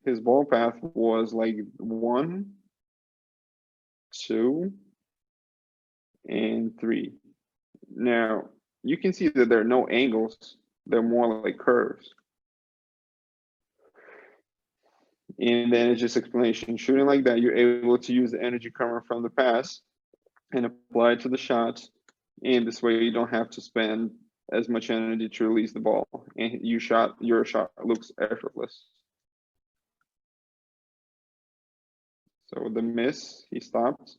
his ball path was like 1, 2, and 3. Now, you can see that there are no angles. They're more like curves. And then it's just explanation. Shooting like that, you're able to use the energy coming from the pass and apply it to the shot. And this way you don't have to spend as much energy to release the ball. And your shot looks effortless. So with the miss, he stopped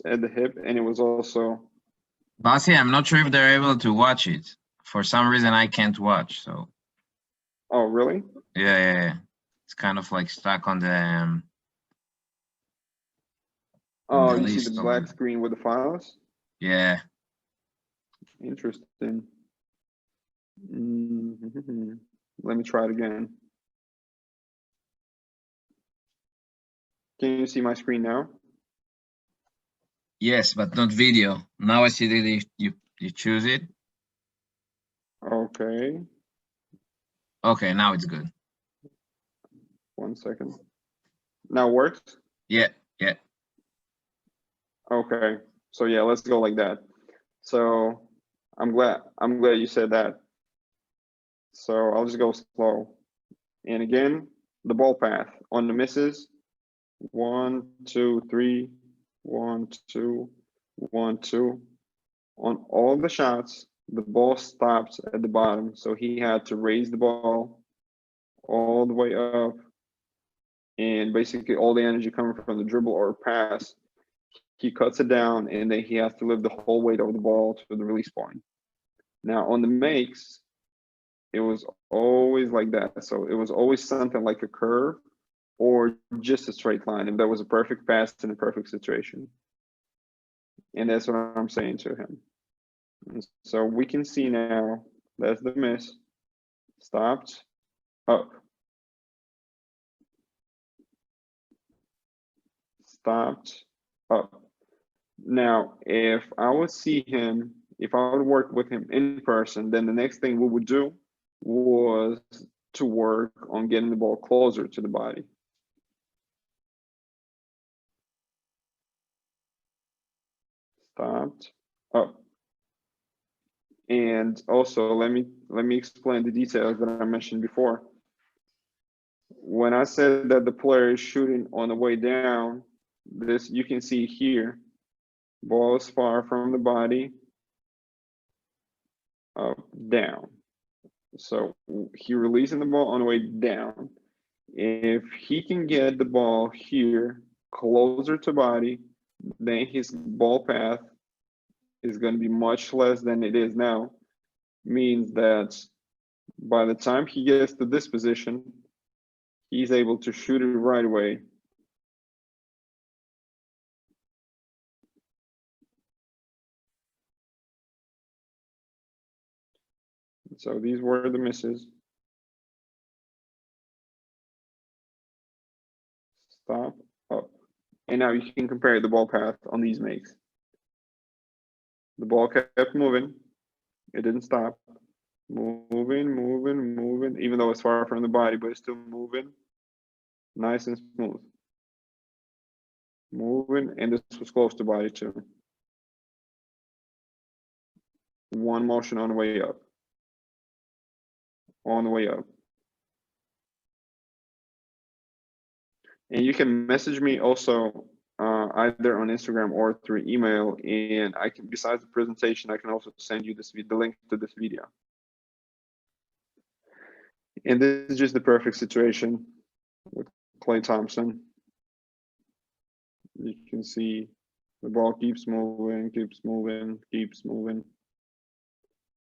at the hip, and it was also... Bassi, I'm not sure if they're able to watch it. For some reason, I can't watch, so... Oh, really? Yeah. It's kind of like stuck on the... Oh, you see the black screen with the files? Yeah. Interesting. Let me try it again. Can you see my screen now? Yes, but not video. Now I see that you choose it. Okay. Okay, now it's good. 1 second. Now works? Yeah. Okay. So yeah, let's go like that. So I'm glad you said that. So I'll just go slow. And again, the ball path on the misses. 1, 2, 3, 1, 2, 1, 2. On all the shots, the ball stopped at the bottom. So he had to raise the ball all the way up. And basically all the energy coming from the dribble or pass, he cuts it down, and then he has to lift the whole weight of the ball to the release point. Now on the makes, it was always like that. So it was always something like a curve or just a straight line, and that was a perfect pass in a perfect situation. And that's what I'm saying to him. And so we can see now, that's the miss, stopped, up, stopped, up. Now, if I would see him, if I would work with him in person, then the next thing we would do was to work on getting the ball closer to the body. Stopped, up. And also, let me explain the details that I mentioned before. When I said that the player is shooting on the way down, this you can see here. Ball is far from the body, up, down. So he releasing the ball on the way down. If he can get the ball here closer to body, then his ball path is going to be much less than it is now. Means that by the time he gets to this position, he's able to shoot it right away. So these were the misses. Stop, up. And now you can compare the ball path on these makes. The ball kept moving. It didn't stop. Moving, even though it's far from the body, but it's still moving. Nice and smooth. Moving, and this was close to body too. One motion on the way up. On the way up. And you can message me also either on Instagram or through email, and I can, besides the presentation, I can also send you the link to this video. And this is just the perfect situation with Klay Thompson. You can see the ball keeps moving.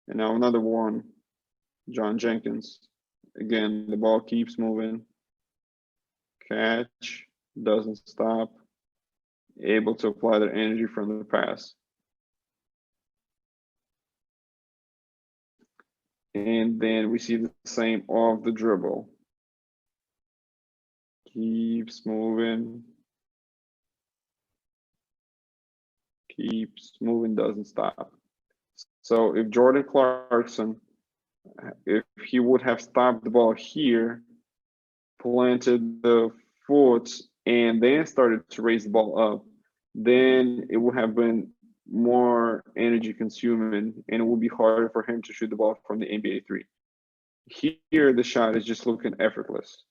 And now another one, John Jenkins. Again, the ball keeps moving. Catch, doesn't stop. Able to apply their energy from the pass. And then we see the same off the dribble. Keeps moving. keeps moving, doesn't stop. So if Jordan Clarkson, if he would have stopped the ball here, planted the foot, and then started to raise the ball up, then it would have been more energy consuming and it would be harder for him to shoot the ball from the NBA three. Here, the shot is just looking effortless.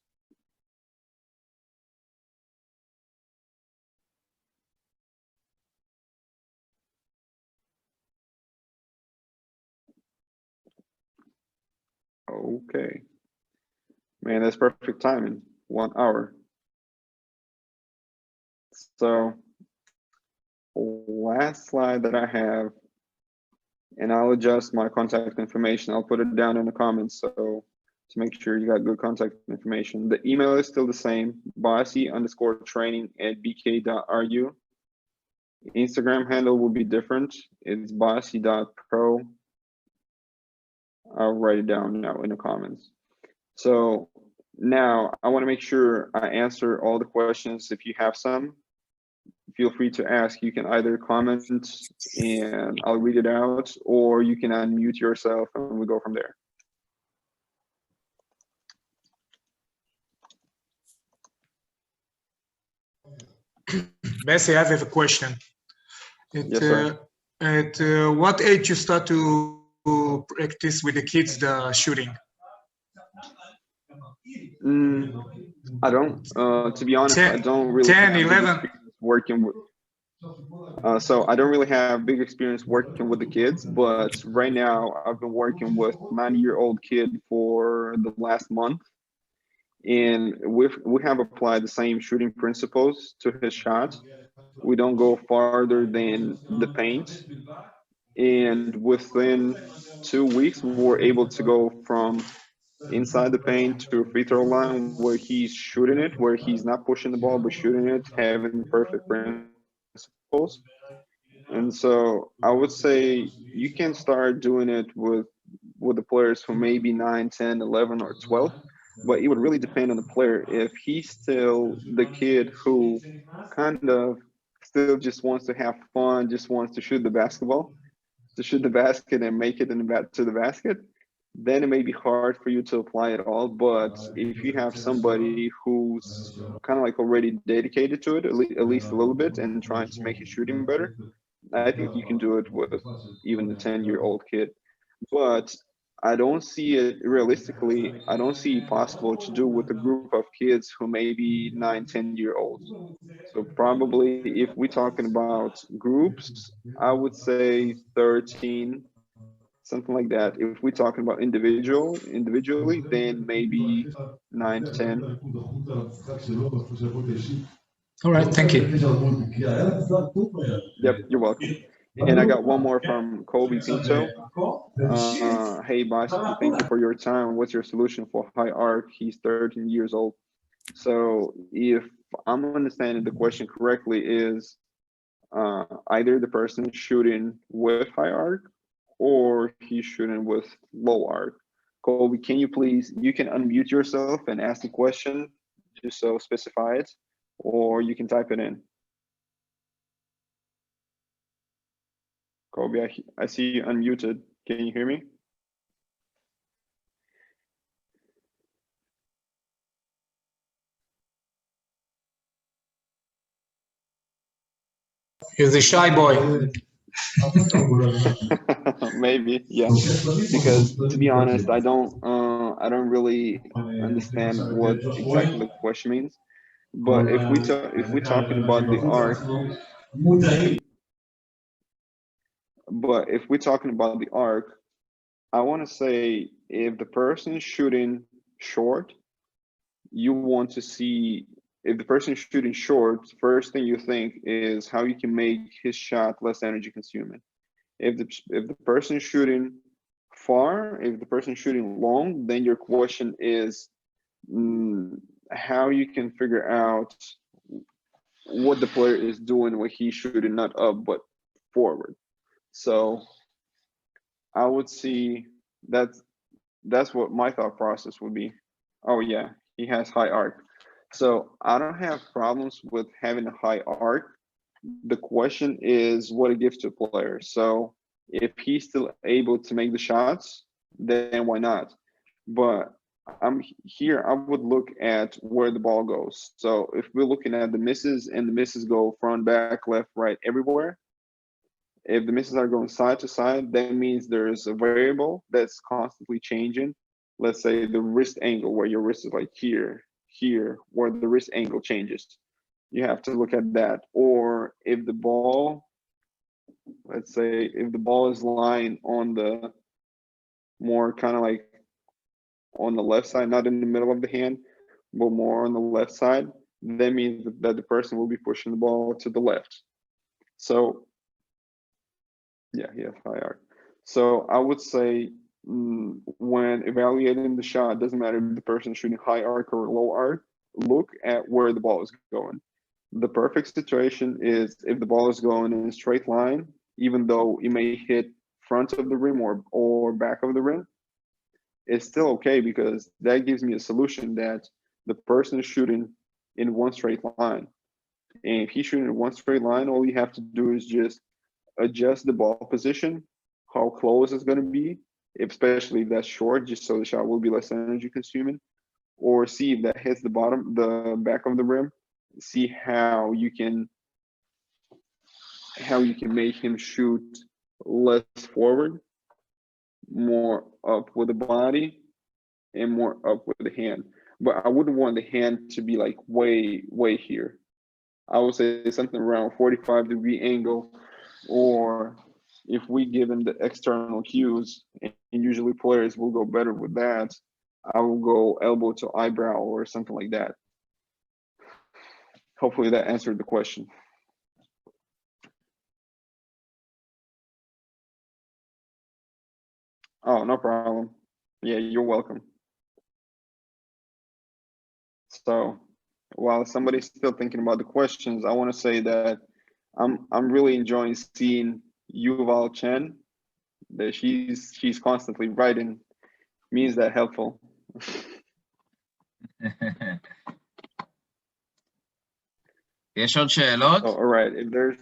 Okay. Man, that's perfect timing. 1 hour. So, last slide that I have, and I'll adjust my contact information. I'll put it down in the comments so to make sure you got good contact information. The email is still the same, Bassy_training@bk.ru. Instagram handle will be different. It's bassy.pro. I'll write it down now in the comments. So now I want to make sure I answer all the questions. If you have some, feel free to ask. You can either comment and I'll read it out, or you can unmute yourself and we go from there. Bassi, I have a question. Yes, sir. At what age you start to practice with the kids the shooting? I don't, to be honest, I don't really 10, have 11. working with, so I don't really have big experience working with the kids, but right now I've been working with 9-year-old kid for the last month. And we have applied the same shooting principles to his shot. We don't go farther than the paint. And within 2 weeks, we were able to go from inside the paint to a free throw line where he's shooting it, where he's not pushing the ball, but shooting it, having perfect principles. And so I would say you can start doing it with the players who may be 9, 10, 11, or 12. But it would really depend on the player. If he's still the kid who kind of still just wants to have fun, just wants to shoot the basketball, to shoot the basket and make it to the basket, then it may be hard for you to apply it all. But if you have somebody who's kind of like already dedicated to it, at least a little bit, and trying to make his shooting better, I think you can do it with even the 10-year-old kid. But I don't see it realistically. I don't see it possible to do with a group of kids who may be 9, 10-year-olds. So probably if we're talking about groups, I would say 13, something like that. If we're talking about individually, then maybe 9, 10. All right, thank you. Yep, you're welcome. And I got one more from Kobe Pinto. Hey, Bassy, thank you for your time. What's your solution for high arc? He's 13 years old. So if I'm understanding the question correctly, is either the person shooting with high arc or he's shooting with low arc. Kobe, can you please, you can unmute yourself and ask the question, just so specify it, or you can type it in. Kobe, I see you unmuted. Can you hear me? He's a shy boy. Maybe, yeah. Because to be honest, I don't really understand what exactly the question means. But if we're talking about the arc, I want to say if the person is shooting short, you want to see, if the person is shooting short, first thing you think is how you can make his shot less energy consuming. If the person is shooting far, if the person is shooting long, then your question is how you can figure out what the player is doing when he's shooting not up but forward. So I would see that's what my thought process would be. Oh yeah, he has high arc. So I don't have problems with having a high arc the question is what it gives to a player. So if he's still able to make the shots, then why not? But I would look at where the ball goes. So if we're looking at the misses and the misses go front, back, left, right, everywhere, if the misses are going side to side, that means there's a variable that's constantly changing. Let's say the wrist angle, where your wrist is like here, where the wrist angle changes. You have to look at that. Or if the ball, let's say if the ball is lying on the more kind of like on the left side, not in the middle of the hand, but more on the left side, that means that the person will be pushing the ball to the left. So yeah, he has high arc. So I would say when evaluating the shot, it doesn't matter if the person is shooting high arc or low arc, look at where the ball is going. The perfect situation is if the ball is going in a straight line, even though it may hit front of the rim or back of the rim, it's still okay because that gives me a solution that the person is shooting in one straight line. And if he's shooting in one straight line, all you have to do is just adjust the ball position, how close it's going to be, especially if that's short, just so the shot will be less energy consuming, or see if that hits the back of the rim, see how you can make him shoot less forward, more up with the body, and more up with the hand. But I wouldn't want the hand to be like way here. I would say something around 45-degree angle, or if we give him the external cues, and usually players will go better with that, I will go elbow to eyebrow or something like that. Hopefully that answered the question. Oh, no problem. Yeah, you're welcome. So while somebody's still thinking about the questions, I want to say that I'm really enjoying seeing Yuval Chen. That she's constantly writing. Me is that helpful? יש עוד שאלות? Oh, all right. If there's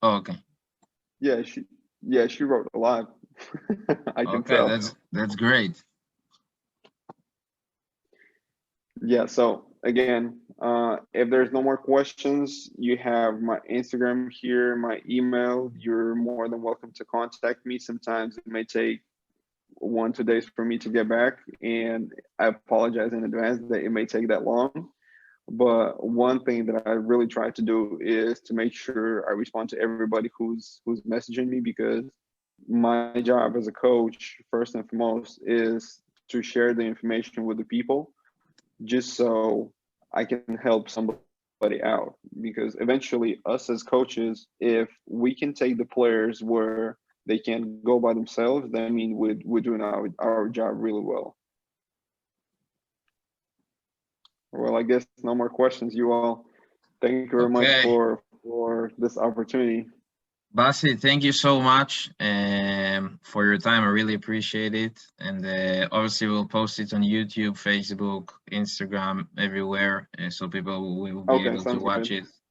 Okay. yeah, she wrote a lot. I can Okay, tell. that's great. Yeah, so again, if there's no more questions, you have my Instagram here, my email. You're more than welcome to contact me. Sometimes it may take 1-2 days for me to get back, and I apologize in advance that it may take that long. But one thing that I really try to do is to make sure I respond to everybody who's messaging me, because my job as a coach, first and foremost, is to share the information with the people, just so I can help somebody out. Because eventually, us as coaches, if we can take the players where they can go by themselves, that means we're doing our job really well. Well, I guess no more questions, you all. Thank you very much for this opportunity. באסי, thank you so much for your time. I really appreciate it. And obviously we'll post it on YouTube, Facebook, Instagram, everywhere, so people will be able to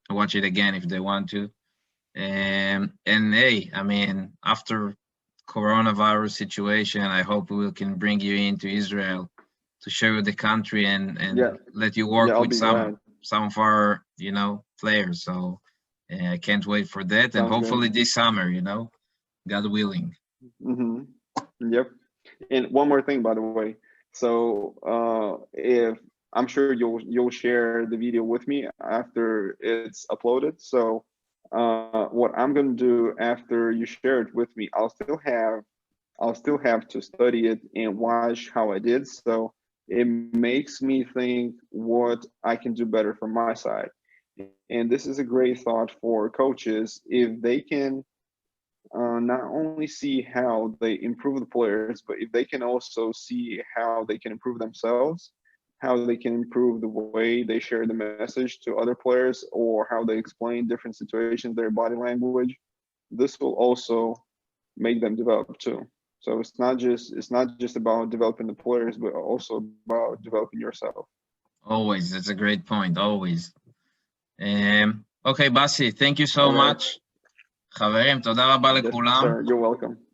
watch it again if they want to. And hey, I mean, after coronavirus situation, I hope we can bring you into Israel to share with the country and let you work with some of our, players. So I can't wait for that. And hopefully this summer, God willing. Mm-hmm. Yep. And one more thing, by the way. So if I'm sure you'll share the video with me after it's uploaded. So what I'm going to do after you share it with me, I'll still have to study it and watch how I did. So it makes me think what I can do better from my side. And this is a great thought for coaches, if they can not only see how they improve the players, but if they can also see how they can improve themselves, how they can improve the way they share the message to other players, or how they explain different situations, their body language, this will also make them develop too. So it's not just about developing the players, but also about developing yourself. Always, that's a great point. Always. אוקיי, באסי, thank you so much. חברים, תודה רבה לכולם. You're welcome.